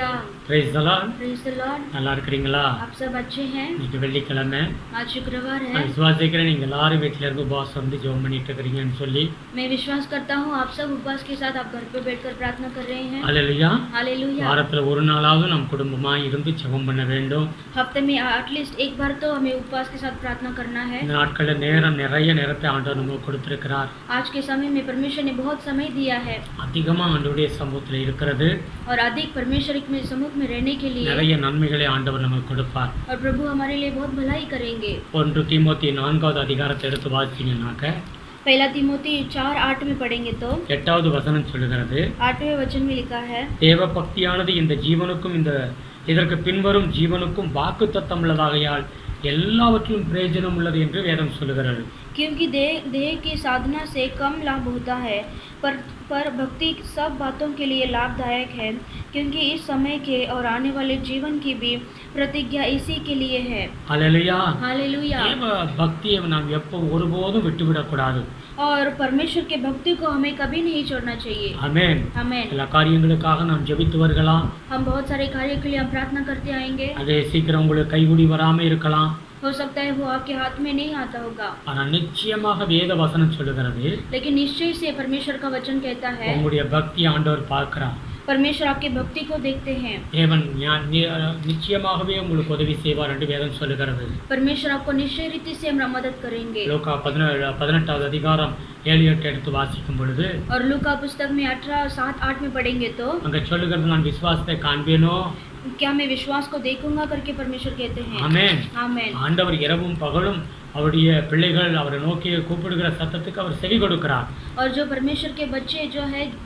Hallelujah. Praise the Lord. Praise the Lord. நல்லா இருக்கிறீங்களா? आप सब अच्छे हैं? இன்னைக்கு வெள்ளிக்கிழமை. आज शुक्रवार है। நான் விசுவாசிக்கிறேன் நீங்க எல்லாரும் வீட்டில இருந்து உபவாசம் இருந்து ஜெபம் பண்ணிட்டு இருக்கீங்கன்னு சொல்லி. मैं विश्वास करता हूँ आप सब उपवास के साथ आप घर पे बैठकर प्रार्थना कर रहे हैं। ஹalleluya. हालेलुया। வாரத்துல ஒரு நாளாவது நாம் குடும்பமா இருந்து ஜெபம் பண்ண வேண்டும். हफ्ते में एटलीस्ट एक बार तो हमें उपवास के साथ प्रार्थना करना है। இந்த நாட்கள்ல நிறைய நேரத்தை ஆண்டவர் நமக்கு கொடுத்திருக்கிறார். आज के समय में परमेश्वर ने बहुत समय दिया है। அதிகமா ஆண்டவருடைய சமூகத்துல இருக்கிறது. और अधिक परमेश्वर के सम्मुख में रहने के लिए நிறைய நன்மைகளை ஆண்டவர் நமக்கு கொடுப்பார். और प्रभु हमारे लिए बहुत भलाई करेंगे। 1 தீமோத்தி 4வது அதிகாரத்தை எடுத்து வாசிச்சீங்கன்னாக்க पहला तीमोथी 4:8 में पढ़ेंगे तो 8வது வசனம் சொல்லுகிறது, 8वें वचन में लिखा है, தேவ பக்தியானது இந்த ஜீவனுக்கும் இதற்கு பின்வரும் ஜீவனுக்கும் வாக்குத்தத்தம் உள்ளதாகையால் எல்லாவற்றிலும் பிரயோஜனம் உள்ளது என்று வேதம் சொல்லுகிறது. क्योंकि देह की साधना से कम लाभ होता है पर भक्ति सब बातों के लिए लाभदायक है, क्योंकि इस समय के और आने वाले जीवन की भी प्रतिज्ञा इसी के लिए है। हालेलुया. हालेलुया। தேவ பக்தியை நாம் எப்போ ஒருபோதும் விட்டுவிடக்கூடாது. और परमेश्वर के भक्ति को हमें कभी नहीं छोड़ना चाहिए। ஆமென். आमेन। எல்லா காரியங்களுக்காக நாம் ஜெபித்து வரலாம். हम बहुत सारे कार्य के लिए हम प्रार्थना करते आएंगे। அது சீக்கிரம் உங்களுக்கு கைகூடி வராம இருக்கலாம். हो सकता है वो आपके हाथ में नहीं आता होगा, ஆனா நிச்சயமாக வேத வசனம் சொல்லுகிறது, लेकिन निश्चय से परमेश्वर का वचन कहता है, உங்களுடைய பக்தி ஆண்டவர் பார்க்கிறார். परमेश्वर आपकी भक्ति को देखते हैं। தேவன் நிச்சயமாகவே உங்களுக்கு உதவி செய்வார் என்று வேதம் சொல்லுகிறது. परमेश्वर आपको निश्चय रीति से हम मदद करेंगे। லூக்கா 18வது அதிகாரம் 7-8 எடுத்து வாசிக்கும் பொழுது और लूका पुस्तक में 18:7-8 में पढ़ेंगे तो அங்க சொல்லுகிறது, நான் விசுவாசத்தை காண்பேனோ, क्या मैं विश्वास को देखूंगा करके परमेश्वर कहते हैं। ஆமென். आमेन। ஆண்டவர் இரவும் பகலும் அவருடைய பிள்ளைகள் அவரை நோக்கி கூப்பிடுகிற சத்தத்துக்கு அவர் செவி கொடுக்கிறார். और जो परमेश्वर के बच्चे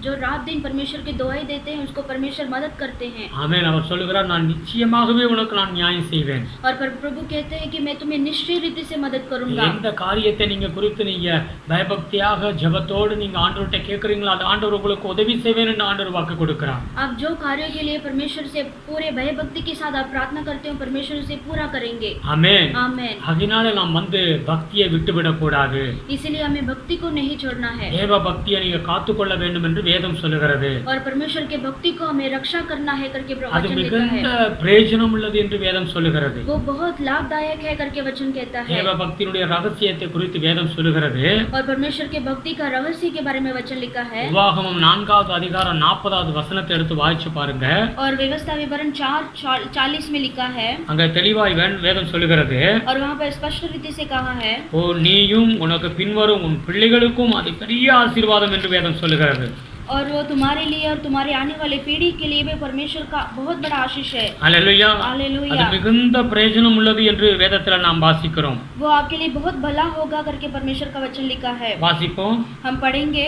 जो रात दिन परमेश्वर की दुआई देते हैं उसको परमेश्वर मदद करते हैं। ஆமென். அவர் சொல்லுகிறார், நான் நிச்சயமாகவே உனக்கு நான் நியாயம் செய்வேன். और प्रभु कहते हैं कि मैं तुम्हें निश्चय रीति से मदद करूंगा। எந்த காரியத்தை நீங்க குறித்து நீங்க பயபக்தியாக ஜெபத்தோடு நீங்க ஆண்டவர்கிட்ட கேட்கறீங்களோ அது ஆண்டவர் உங்களுக்கு உதவி செய்வேன் என்று ஆண்டவர் வாக்கு கொடுக்கிறார். आप जो कार्यों के लिए परमेश्वर से पूरे भयभक्ति के साथ आप प्रार्थना करते हो परमेश्वर से पूरा करेंगे। ஆமென். आमेन। அதனால நாம் பக்தியை விட்டுவிடக் கூடாது. इसीलिए हमें भक्ति को नहीं छोड़ना है। தேவ பக்தியை நீங்க காத்துக்கொள்ள வேண்டும் என்று வேதம் சொல்லுகிறது. और परमेश्वर के भक्ति को हमें रक्षा करना है करके அது वचन लिखा है। மிகுந்த பிரயோஜனம் உள்ளது என்று வேதம் சொல்லுகிறது. वो बहुत लाभदायक है करके वचन कहता है। தேவ பக்தியினுடைய ரகசியத்தை குறித்து வேதம் சொல்லுகிறது. और परमेश्वर के भक्ति का रहस्य के बारे में वचन लिखा है। உபாகமம் 4வது அதிகாரம் 40வது வசனத்தை எடுத்து வாசிச்சு பாருங்க. और व्यवस्था विवरण 4:40 में लिखा है। அங்க தெளிவாய் வேதம் சொல்லுகிறது, और वहाँ पर स्पष्ट रीति से कहा है, ஓ நீயும் உனக்கு பின்வரும் உன் பிள்ளைகளுக்கும் அது பெரிய ஆசீர்வாதம் என்று வேதம் சொல்லுகிறது. और वो तुम्हारे लिए और तुम्हारे आने वाले पीढ़ी के लिए भी परमेश्वर का बहुत बड़ा आशीष है। அல்லேலூயா. हालेलुया। அது மிகுந்த பிரயோஜனம் உள்ளது என்று வேதத்துல நாம் வாசிக்கிறோம். वो आपके लिए बहुत भला होगा करके परमेश्वर का वचन लिखा है। வாசிப்போம். हम पढ़ेंगे,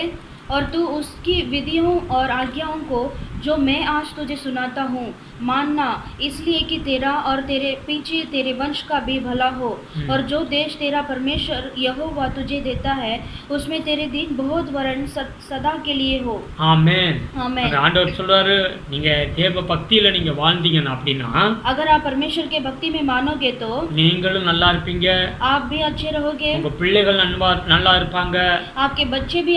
और तू उसकी विधियों और आज्ञाओं को जो मैं आज तुझे सुनाता हूँ मानना, इसलिए कि तेरा और तेरे पीछे तेरे वंश का भी भला हो। और जो देश तेरा परमेश्वर यहोवा तुझे देता है उसमें तेरे दिन बहुत वरन सदा के लिए हो। ஆமென். आमेन। ஆண்டவர் சொல்றாரு, நீங்க தேவ பக்தியில நீங்க வாழ்ந்தீங்கன்னா அப்படின்னா अगर आप परमेश्वर के भक्ति में मानोगे तो நீங்களும் நல்லா இருப்பீங்க, आप भी अच्छे रहोगे, உங்க பிள்ளைகள் நல்லா இருப்பாங்க. आपके बच्चे भी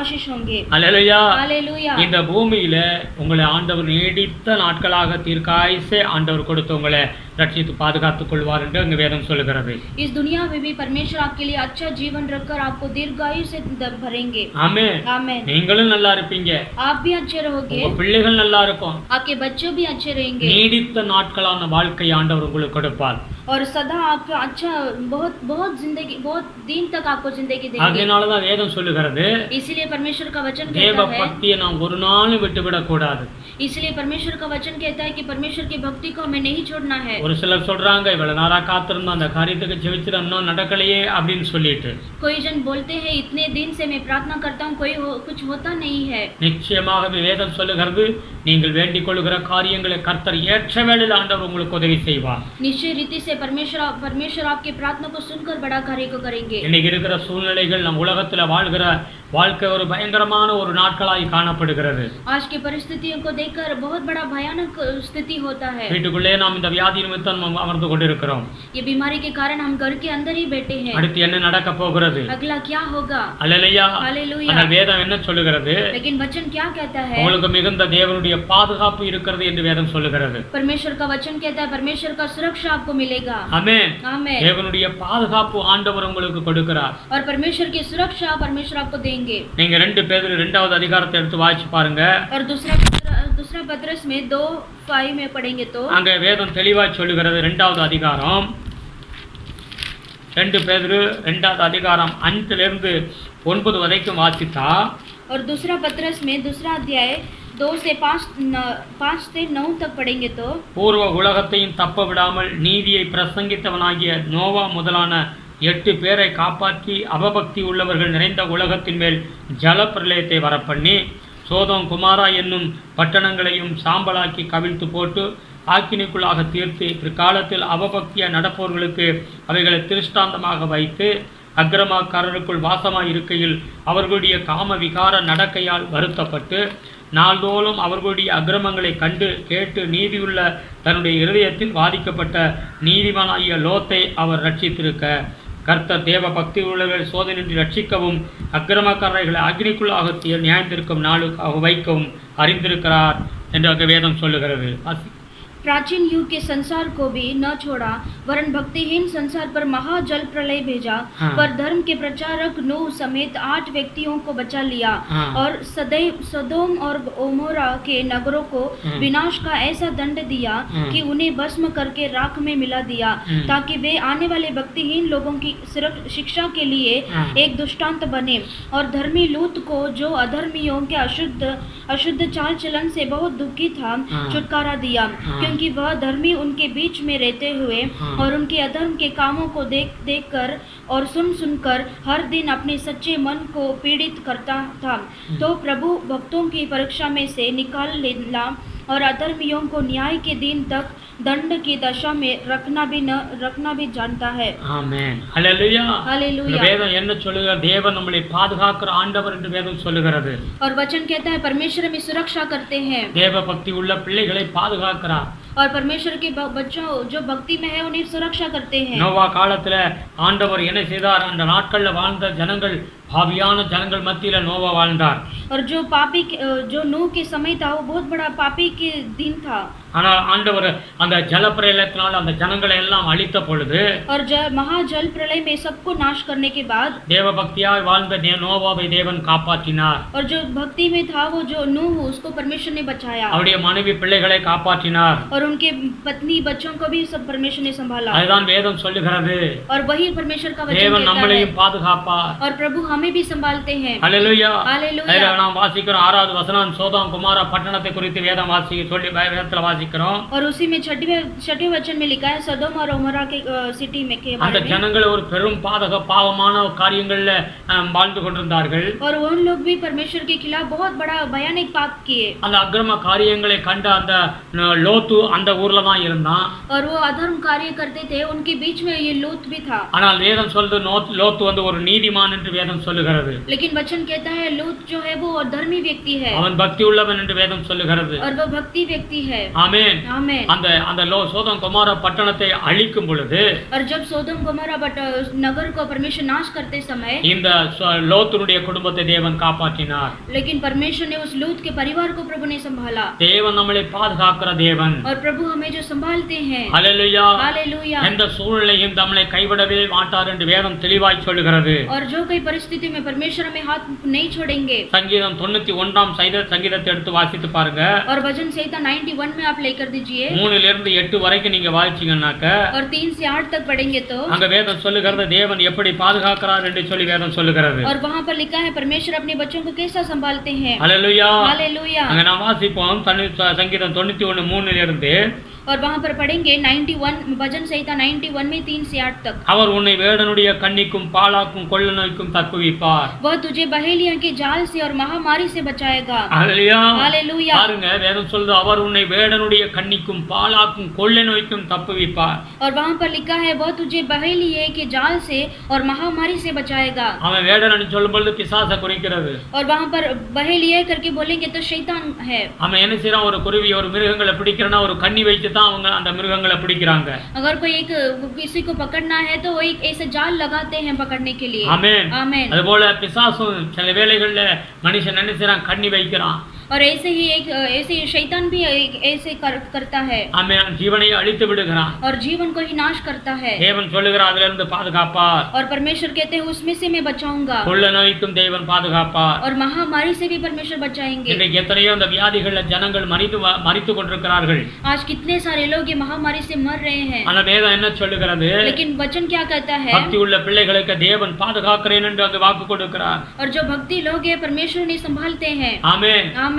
आशीष होंगे। அல்லேலூயா. हालेलुया। இந்த பூமியில உங்களை ஆண்டவர் நீடித்த நாட்களாக தீர்க்காயுசே ஆண்டவர் கொடுத்து உங்களை ரட்சித்து பாதுகாத்துக் கொள்வார் என்று அங்கு வேதம் சொல்லுகிறது. इस दुनिया में भी परमेश्वर आपके लिए अच्छा जीवन रखकर आपको दीर्घायु से भरेंगे। ஆமென். आमेन। நீங்களும் நல்லா இருப்பீங்க, आप भी अच्छे रहोगे, உங்க பிள்ளைகள் நல்லா இருக்கும், आपके बच्चे भी अच्छे रहेंगे, நீடித்த நாட்களான வாழ்க்கை ஆண்டவர் உங்களுக்கு கொடுப்பார். और सदा आपको अच्छा बहुत जिंदगी बहुत दिन तक आपको जिंदगी देंगे। அதனாலதான் வேதம் சொல்லுகிறது, इसीलिए परमेश्वर का वचन தேவ कहता है, பக்தியை நாம் ஒரு நாளும் விட்டுவிடக் கூடாது. इसलिए परमेश्वर का वचन कहता है कि परमेश्वर की भक्ति को हमें नहीं छोड़ना है। ஒரு சிலர் சொல்றாங்க, இவ்வளவு நாளா காத்திருந்தோம் அந்த காரியத்துக்கு ஜெபிச்சிட்டு இன்னும் நடக்கலையே அப்படின்னு சொல்லிட்டு. कोई जन बोलते हैं इतने दिन से मैं प्रार्थना करता हूँ कुछ होता नहीं है। நிச்சயமாகவே வேதம் சொல்லுகிறது, நீங்கள் வேண்டிக் கொள்ளுகிற காரியங்களை கர்த்தர் ஏற்ற வேளையில் ஆண்டவர் உங்களுக்கு உதவி செய்வார். निश्चय रीति से परमेश्वर आपकी प्रार्थना को सुनकर बड़ा कार्य को करेंगे। இன்னைக்கு இருக்கிற சூழ்நிலைகள் நம் உலகத்துல வாழ்கிற வாழ்க்கை ஒரு பயங்கரமான ஒரு நாட்களாய் காணப்படுகிறது. आज की परिस्थिति परिस्थितियों को देखकर बहुत बड़ा भयानक स्थिति होता है। வீட்டுக்குள்ளே நாம் இந்த வியாதி நிமித்தம் நாம் அமர்ந்து கொண்டிருக்கிறோம். ये बीमारी के कारण हम घर के अंदर ही बैठे हैं। அடுத்து என்ன நடக்க போகிறது? अगला क्या होगा? அல்லேலூயா. हालेलुया। அந்த வேதம் என்ன சொல்லுகிறது? लेकिन वचन क्या कहता है? உங்களுக்கு மிகுந்த தேவனுடைய பாதுகாப்பு இருக்கிறது என்று வேதம் சொல்லுகிறது. परमेश्वर का वचन कहता है परमेश्वर का सुरक्षा आपको मिलेगा। ஆமென். आमेन। தேவனுடைய பாதுகாப்பு ஆண்டவர் உங்களுக்கு கொடுக்கிறார். और परमेश्वर की सुरक्षा परमेश्वर आपको देंगे। நீங்க 2 பேதுரு 2வது அதிகாரத்தை எடுத்து வாசிச்சு பாருங்க. और दूसरा पत्रस में 2:5 में पढ़ेंगे तो அங்க வேதம் தெளிவாய் சொல்லுகிறது. 2வது அதிகாரம் 2 பேதுரு 2வது அதிகாரம் 5 இருந்து 9 வரைக்கும் வாசித்தா और दूसरा पत्रस में दूसरा अध्याय 2 से 5 से 9 तक पढ़ेंगे तो பூர்வ உலகத்தையும் தப்ப விடாமல் நீதியை பிரசங்கித்தவனாகிய நோவா முதலான 8 பேரை காப்பாற்றி அவபக்தி உள்ளவர்கள் நிறைந்த உலகத்தின் மேல் ஜல பிரளயத்தை வரப்பண்ணி சோதோம் குமாரா என்னும் பட்டணங்களையும் சாம்பலாக்கி கவிழ்த்து போட்டு ஆக்கினிக்குள்ளாக தீர்த்து பிற்காலத்தில் அவபக்தியா நடப்பவர்களுக்கு அவைகளை திருஷ்டாந்தமாக வைத்து அக்கிரமக்காரருக்குள் வாசமாய் இருக்கையில் அவர்களுடைய காம விகார நடக்கையால் வருத்தப்பட்டு நாள்தோறும் அவர்களுடைய அக்கிரமங்களை கண்டு கேட்டு நீதியுள்ள தன்னுடைய இருதயத்தில் பாதிக்கப்பட்ட நீதிமானாகிய லோத்தை அவர் ரட்சித்திருக்க கர்த்தர் தேவ பக்தி உள்ளவர்கள் சோதனையின்றி ரட்சிக்கவும் அக்கிரமக்காரர்களை அக்னிக்குள்ளாக நியாயத்திற்கும் நாளுக்காக வைக்கவும் அறிந்திருக்கிறார் என்று வேதம் சொல்லுகிறது. प्राचीन युग के संसार को भी न छोड़ा वरन भक्तिहीन संसार पर महाजल प्रलय भेजा। पर धर्म के प्रचारक नूह समेत 8 व्यक्तियों को बचा लिया और सदोम और ओमोरा के नगरों को विनाश का ऐसा दंड दिया कि उन्हें भस्म करके राख में मिला दिया ताकि वे आने वाले भक्तिहीन लोगों की शिक्षा के लिए एक दृष्टांत बने। और धर्मी लूत को जो अधर्मियों के अशुद्ध चाल चलन से बहुत दुखी था छुटकारा दिया, क्योंकि वह धर्मी उनके बीच में रहते हुए और उनके अधर्म के कामों को देख कर और सुन कर हर दिन अपने सच्चे मन को पीड़ित करता था। तो प्रभु भक्तों की परीक्षा में से निकाल लेला और अधर्मियों को न्याय के दिन तक दंड की दशा में रखना भी जानता है। ஆமென். ஹல்லேலூயா. हालेलुया। வேதம் என்ன சொல்லுகிறது? தேவன் நம்மை பாதுகாக்கிற ஆண்டவர் என்று வேதம் சொல்லுகிறது. और वचन कहता है परमेश्वर हमें सुरक्षा करते हैं। தேவ பக்தி உள்ள பிள்ளைகளை பாதுகாக்கிறார். और परमेश्वर के बच्चों जो भक्ति में है उन्हें सुरक्षा करते हैं। நோவா காலத்துல ஆண்டவர் என்ன செய்தார்? அந்த நாட்கள்ல வாழ்ந்த ஜனங்கள் பாவியான ஜனங்கள் மத்தியில நோவா வாழ்ந்தார். और जो नूह के समय था वो बहुत बड़ा पापी के दिन था। ஆனால் ஆண்டவர் அந்த ஜலப்பிரளயத்தினால் அந்த ஜனங்களை எல்லாம் அழித்த பொழுது और महाजल प्रलय में सबको नाश करने के बाद தேவ பக்தியாய் வாழ்ந்த நோவாவை தேவன் காப்பாற்றினார். और जो भक्ति में था वो जो नूह उसको परमेश्वर ने बचाया। அவருடைய மனைவி பிள்ளைகளை காப்பாற்றினார். और उनके पत्नी बच्चों को भी सब परमेश्वर ने संभाला। அதுதான் வேதம் சொல்லுகிறது. और वही परमेश्वर का वचन தேவன் कहता है। நம்மளையும் பாதுகாப்பார். और प्रभु हमें भी संभालते हैं। ஹல்லேலூயா. हालेलुया। நாம் வாசிக்கிறோம் 6வது வசனம் சோதோம் குமாரா பட்டணத்தை குறித்து வேதம் சொல்லி வேதத்துல வாசிக்கிறோம். और उसी में छठे वचन में लिखा है सदोम और ओमोरा के सिटी में के அந்த बारे में। ஜனங்கள் ஒரு பெரும் பாவமான காரியங்கள்ல வாழ்ந்து கொண்டிருந்தார்கள். और उन लोग भी परमेश्वर के खिलाफ बहुत बड़ा भयानक पाप किए। அந்த அக்கிரம காரியங்களை கண்ட அந்த லோத்து அந்த ஊர்ல தான் இருந்தான். और वो अधर्म कार्य करते थे, उनके बीच में ये लूत भी था। ஆனால் வேதம் சொல்றது லோத்து வந்து ஒரு நீதிமான் என்று வேதம் சொல்லுகிறது. लेकिन वचन कहता है लूत जो है वो धर्मी व्यक्ति है। அவன் பக்தி உள்ளவன் என்று வேதம் சொல்லுகிறது. और वो भक्ति व्यक्ति है। ஆமென். आमेन। அந்த சோதோம் குமாரா பட்டணத்தை அழிக்கும் பொழுது और जब सोदोम गोमोरा नगर को परमेश्वर नाश करते समय இந்த லோத்துனுடைய குடும்பத்தை தேவன் காப்பாற்றினார். लेकिन परमेश्वर ने उस लूत के परिवार को प्रभु ने संभाला। தேவன் நம்மளை பாதுகாக்கிற தேவன். और प्रभु हमें जो संभालते हैं। ஹல்லேலூயா. हालेलुया। எந்த சூழ்நிலையும் நம்மளை கைவிடவே மாட்டார் என்று வேதம் தெளிவாய் சொல்லுகிறது. और जो कई परिस्थिति में परमेश्वर हमें हाथ नहीं छोड़ेंगे। சங்கீதம் 91ஆம் சங்கீதத்தை எடுத்து வாசித்து பாருங்க. और भजन संहिता 91 में आप लेकर दीजिए। 3 இருந்து 8 வரைக்கும் நீங்க வாசிச்சீங்கன்னாக்க और 3 से 8 तक पढ़ेंगे तो அங்க வேதம் சொல்லுகிறது தேவன் எப்படி பாதுகாக்கிறார் என்று சொல்லி வேதம் சொல்லுகிறது. और वहां पर लिखा है परमेश्वर अपने बच्चों को कैसा संभालते हैं। ஹல்லேலூயா. हालेलुया। அங்க நாம் வாசிப்போம் சங்கீதம் 91:3 இருந்து और वहां पर पढ़ेंगे 91 भजन संहिता 91 में 3 से 8 तक। அவர் உன்னை வேடனுடைய கண்ணிக்கும் பாழாக்கும் கொள்ள நோய்க்கும் தப்புவித்தார். தப்புவிப்பார். वह तुझे बहेलियों के जाल से और महामारी से बचाएगा. ஹல்லேலூயா. हालेलुया. பாருங்க வேதம் சொல்லுது அவர் உன்னை வேடனுடைய கண்ணிக்கும் பாலாக்கும் கொள்ளை நோய்க்கும் தப்புவிப்பார். और वहाँ पर लिखा है वह तुझे बहेलिये के जाल से और महामारी से बचाएगा. அவன் வேடன்னு சொல்லும்போது பிசாசை குறிக்கிறது. और वहाँ पर बहेलिये करके बोलेंगे तो शैतान है. அவன் என்ன செய்றான், ஒரு குருவி ஒரு மிருகங்களை பிடிக்கிறனா ஒரு கண்ணி வைத்து தான் அவங்க அந்த மிருகங்களை பிடிக்கிறாங்க. अगर कोई एक किसी को पकड़ना है तो वो एक ऐसे जाल लगाते हैं पकड़ने के लिए. ஆமென். आमेन. அதுபோல பிசாசும் சில வேளைகள்ல மனுஷன் என்ன செய்றான், கண்ணி வைக்கிறான். और ऐसे ही शैतान भी ऐसे करता है. ஆமென். ஜீவனை அழித்து விடுகிறான். और जीवन को ही नाश करता है. தேவன் சொல்லுகிறார் அதிலிருந்து பாதுகாப்பார். और परमेश्वर कहते हैं उसमें से मैं बचाऊंगा. கொள்ளை நோய்க்கும் தேவன் பாதுகாப்பார். और महामारी से भी परमेश्वर बचाएंगे. இன்றைக்கு எத்தனையோ அந்த வியாதிகள்ல ஜனங்கள் மரித்து கொண்டிருக்கிறார்கள். आज कितने सारे लोग ये महामारी से मर रहे हैं. ஆனா வேதம் என்ன சொல்லுகிறது, लेकिन वचन क्या कहता है, பக்தி உள்ள பிள்ளைகளுக்கு தேவன் பாதுகாக்கிறேன் என்று அங்கு வாக்கு கொடுக்கிறார். और जो भक्ति लोग हैं परमेश्वर ने संभालते हैं. ஆமென். आमेन.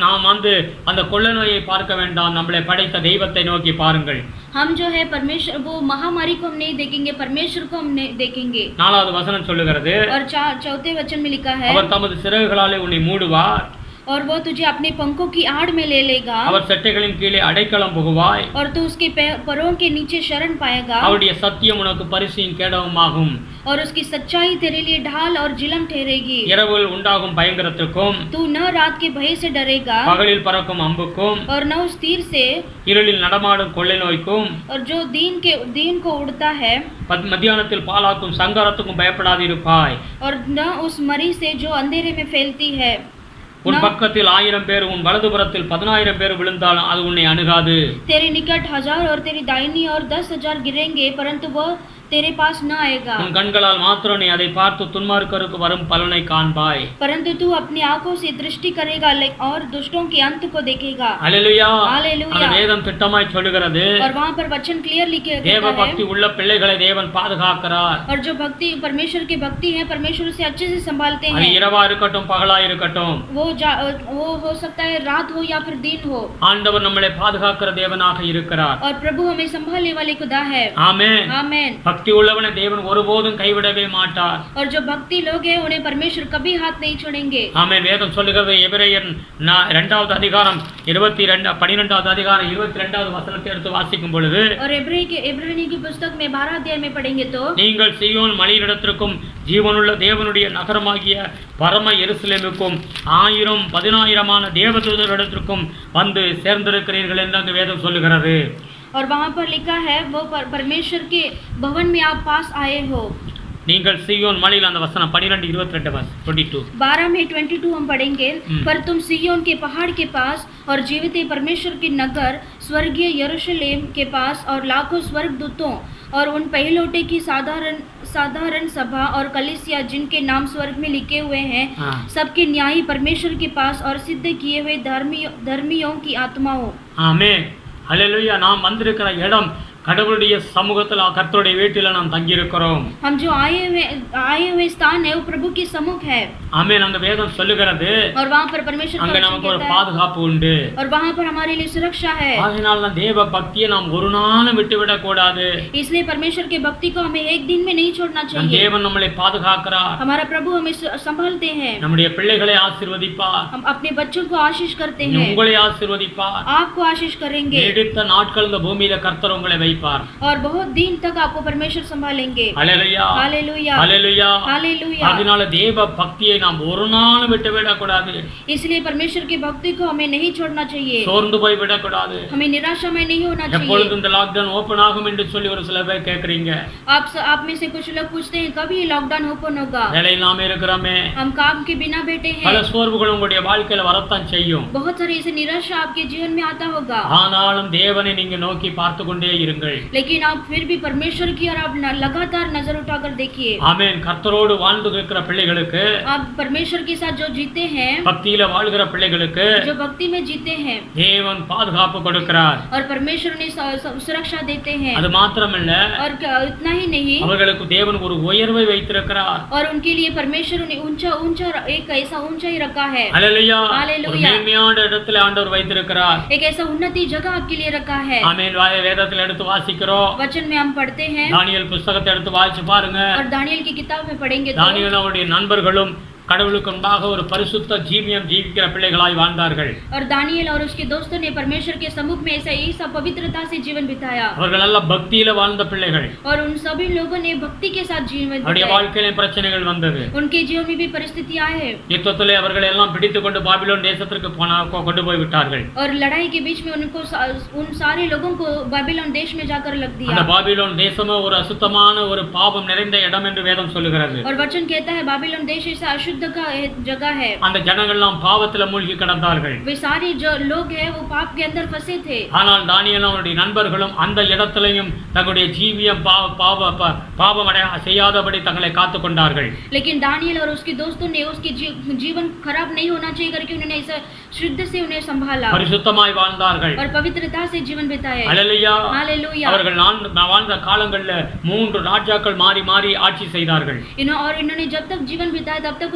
நாம் வந்து அந்த கொள்ளை நோயை பார்க்க வேண்டாம், நம்மளை படைத்த தெய்வத்தை நோக்கி பாருங்கள். हम जो है परमेश्वर वो महामारी को हम नहीं देखेंगे, परमेश्वर को हम नहीं देखेंगे. 4வது வசனம் சொல்லுகிறது, और चौथे वचन में लिखा है அவர் தமது சிறகுகளாலே உன்னை மூடுவார். और वो तुझे अपने पंखों की आड़ में ले लेगा. அவர் செட்டைகளின் கீழே அடைக்கலம் புகுவாய். और तू उसके पैरों के नीचे शरण पाएगा. அவருடைய சத்தியம் உனக்கு பரிசையும் கேடவுமாகும். और उसकी सच्चाई तेरे लिए ढाल और जिलम ठहरेगी. இரவில் உண்டாகும் பயங்கரத்துக்கும் तू न रात के भय से डरेगा பகலில் பறக்கும் அம்புக்கும் और न उस तीर से இருளில் நடமாடும் கொள்ளை நோய்க்கும் और जो दिन को उड़ता है மத்தியானத்தில் பாலாக்கும் சங்காரத்துக்கும் பயப்படாதிருப்பாய். और न उस मरी से जो अंधेरे में फैलती है. உன் பக்கத்தில் 1000 பேர் உன் வலதுபுறத்தில் 10000 பேர் விழுந்தாலும் அது உன்னை அணுகாது. तेरे निकट 1000 और तेरी दाहिनी और 10,000 गिरेंगे परंतु वो तेरे पास न आएगा. உன் கண்களால் மாத்திரம் நீ அதை பார்த்து துன்மார்க்கருக்கு வரும் பலனை காண்பாய். परंतु तू अपनी आंखों से दृष्टि करेगा और दुष्टों के अंत को देखेगा. அல்லேலூயா. हालेलुया. அந்த வேதம் திட்டமாய் சொல்லுகிறது, और वहाँ पर वचन क्लियर लिखे தேவ है பக்தி உள்ள பிள்ளைகளை தேவன் பாதுகாக்கிறார். और जो भक्ति परमेश्वर की भक्ति है परमेश्वर उसे अच्छे से संभालते அது हैं. இரவா இருக்கட்டும் பகலா இருக்கட்டும், वो हो सकता है रात हो या फिर दिन हो. ஆண்டவர் நம்மளை பாதுகாக்கிற தேவனாக இருக்கிறார். और प्रभु हमें संभालने वाले खुदा है. ஆமென். आमेन. பக்தி உள்ளவனை தேவன் ஒருபோதும் கைவிடவே மாட்டார். और जो भक्ति लोग हैं उन्हें परमेश्वर कभी हाथ नहीं छोड़ेंगे. ஆமென். வேதம் சொல்லுகிறது எபிரேயர் 2வது அதிகாரம் 12வது அதிகாரம் 22வது வசனத்தை எடுத்து வாசிக்கும் பொழுது, और इब्रानी की पुस्तक में 12 अध्याय में पढ़ेंगे तो நீங்கள் சீயோன் மலையிடத்திற்கும் ஜீவனுள்ள தேவனுடைய நகரமாகிய பரம எருசலேமுக்கும் 1000-10,000 தேவதூதரிடத்திற்கும் வந்து சேர்ந்திருக்கிறீர்கள் என்று அந்த வேதம் சொல்லுகிறது. और वहाँ पर लिखा है वो परमेश्वर के भवन में आप पास आए हो. நீங்கள் सिय्योन மலையில் அந்த வசனம் 12:22 12 में 22 हम पढ़ेंगे. पर तुम सिय्योन के पहाड़ के पास और जीवित परमेश्वर के नगर स्वर्गीय यरूशलेम के पास और लाखों स्वर्गदूतों और उन पहिलौठे की साधारण सभा और कलीसिया जिनके नाम स्वर्ग में लिखे हुए हैं सबके न्यायी परमेश्वर के पास और सिद्ध किए हुए धर्मियों की आत्माओं. ஆமென். ஹல்லேலூயா. நாம் வந்திருக்கிற இடம் கடவுளுடைய சமூகத்தில் கர்த்தருடைய வீட்டில் நாம் தங்கி இருக்கிறோம். हम जो आए हुए स्थान है वो प्रभु के सम्मुख है. ஆமென். அந்த வேதம் சொல்லுகிறது, और वहाँ पर परमेश्वर அங்க நமக்கு ஒரு பாதுகாப்பு உண்டு. और वहाँ पर हमारे लिए सुरक्षा है. அதனால தான் தேவ பக்தியை நாம் ஒரு நாளும் விட்டுவிடக் கூடாது. इसलिए परमेश्वर की भक्ति को हमें एक दिन में नहीं छोड़ना चाहिए. தேவன் நம்மளை பாதுகாக்கிறார். हमारा प्रभु हमें संभालते हैं. நம்முடைய பிள்ளைகளை ஆசீர்வதிப்பார். हम अपने बच्चों को आशीष करते हैं. உங்களை ஆசீர்வதிப்பார். आपको आशीष करेंगे. நீடித்த நாட்கள் இந்த பூமியில கர்த்தர் உங்களை வைப்பார். और बहुत दिन तक आपको परमेश्वर संभालेंगे. ஹல்லேலூயா. हालेलुया. ஹல்லேலூயா. हालेलुया. அதனால தேவ பக்தியை நாம் ஒரு நாளும் விட்டுவிடக் கூடாது. इसलिए परमेश्वर की भक्ति को हमें नहीं छोड़ना चाहिए. சோர்ந்து போய் விடக்கூடாது. हमें निराशा में नहीं होना चाहिए. எப்பொழுது இந்த லாக்டவுன் ஓபன் ஆகும் என்று சொல்லி ஒரு சில பேர் கேக்குறீங்க. आप में से कुछ लोग पूछते हैं कभी लॉकडाउन ओपन होगा. வேலை இல்லாம இருக்கிறோமே. हम काम के बिना बैठे हैं. பல சோர்வுகள் உங்களுடைய வாழ்க்கையில வரத்தான் செய்யும். बहुत सारी ऐसे निराशा आपके जीवन में आता होगा. ஆனாலும் தேவனை நீங்க நோக்கி பார்த்து கொண்டே இருங்கள். लेकिन आप फिर भी परमेश्वर की और आप लगातार नजर उठाकर देखिए. ஆமென். கர்த்தரோடு வாழ்ந்து இருக்கிற பிள்ளைகளுக்கு, आप परमेश्वर के साथ जो जीते हैं, பக்தியில வாழ்கிற பிள்ளைகளுக்கு जो भक्ति में जीते हैं, தேவன் பாதுகாப்பு கொடுக்கிறார். और परमेश्वर ने सुरक्षा देते हैं. அது மாத்திரமல்ல, और इतना ही नहीं, அவர்களுக்கு தேவன் ஒரு உயர்வை வைத்திருக்கிறார். और उनके लिए परमेश्वर ने ऊंचा एक ऐसा ऊंचाई रखा है. ஹல்லேலூயா. हालेलुया. ஒரு மேன்மையான இடத்துல ஆண்டவர் வைத்திருக்கிறார். एक ऐसा उन्नति जगह आपके लिए रखा है. ஆமென். வேதத்தில் எடுத்து வாசிக்கிறோம். वचन में हम पढ़ते हैं தானியேல் புத்தகத்தை எடுத்து வாசிச்சு பாருங்க. और दानियेल की किताब में पढ़ेंगे तो தானியேல் அவருடைய நண்பர்களும் கடவுளுக்கு முன்பாக ஒரு பரிசுத்த ஜீவியம் ஜீவிக்கிற பிள்ளைகளாய் வாழ்ந்தார்கள். और दानियेल और उसके दोस्तों ने परमेश्वर के सम्मुख में ऐसा पवित्रता से जीवन बिताया. அவர்கள் எல்லாம் பக்தியில வாழ்ந்த பிள்ளைகள். और उन सभी लोगों ने भक्ति के साथ जीवन அவருடைய बिताया. வாழ்க்கையில பிரச்சனைகள் வந்தது. उनके जीवन में भी परिस्थितियां आए. யுத்தத்திலே அவர்கள் எல்லாம் பிடித்துக்கொண்டு பாபிலோன் தேசத்திற்கு கொண்டு போய் விட்டார்கள். और लड़ाई के बीच में उनको उन सारे लोगों को बाबिलोन देश में जाकर लग दिया. அந்த பாபிலோன் தேசமே ஒரு அசுத்தமான ஒரு பாவம் நிறைந்த இடம் என்று வேதம் சொல்லுகிறது. और वचन कहता है बाबिलोन देश ऐसा अशुद्ध का जगह है. அந்த ஜனங்கள் எல்லாம் பாவத்திலே மூழ்கி கிடந்தார்கள். वे सारे जो लोग हैं वो पाप के अंदर फंसे थे. ஆனால் தானியேலும் அவருடைய நண்பர்களும் அந்த இடத்திலேயும் தங்களுடைய ஜீவியம் பாவம் செய்யாதபடி தங்களை காத்துக்கொண்டார்கள். लेकिन दानियेल और उसके दोस्तों ने उसके जीवन खराब नहीं होना चाहिए करके उन्होंने ऐसा शुद्ध से उन्हें संभाला. பரிசுத்தமாய் வாழ்ந்தார்கள். और पवित्रता से जीवन बिताए. ஹல்லேலூயா. हालेलूया. அவர்கள் வாழ்ந்த காலங்களில் 3 ராஜாக்கள் மாறி மாறி ஆட்சி செய்தார்கள். और इन्होंने जब तक जीवन बिताया तब तक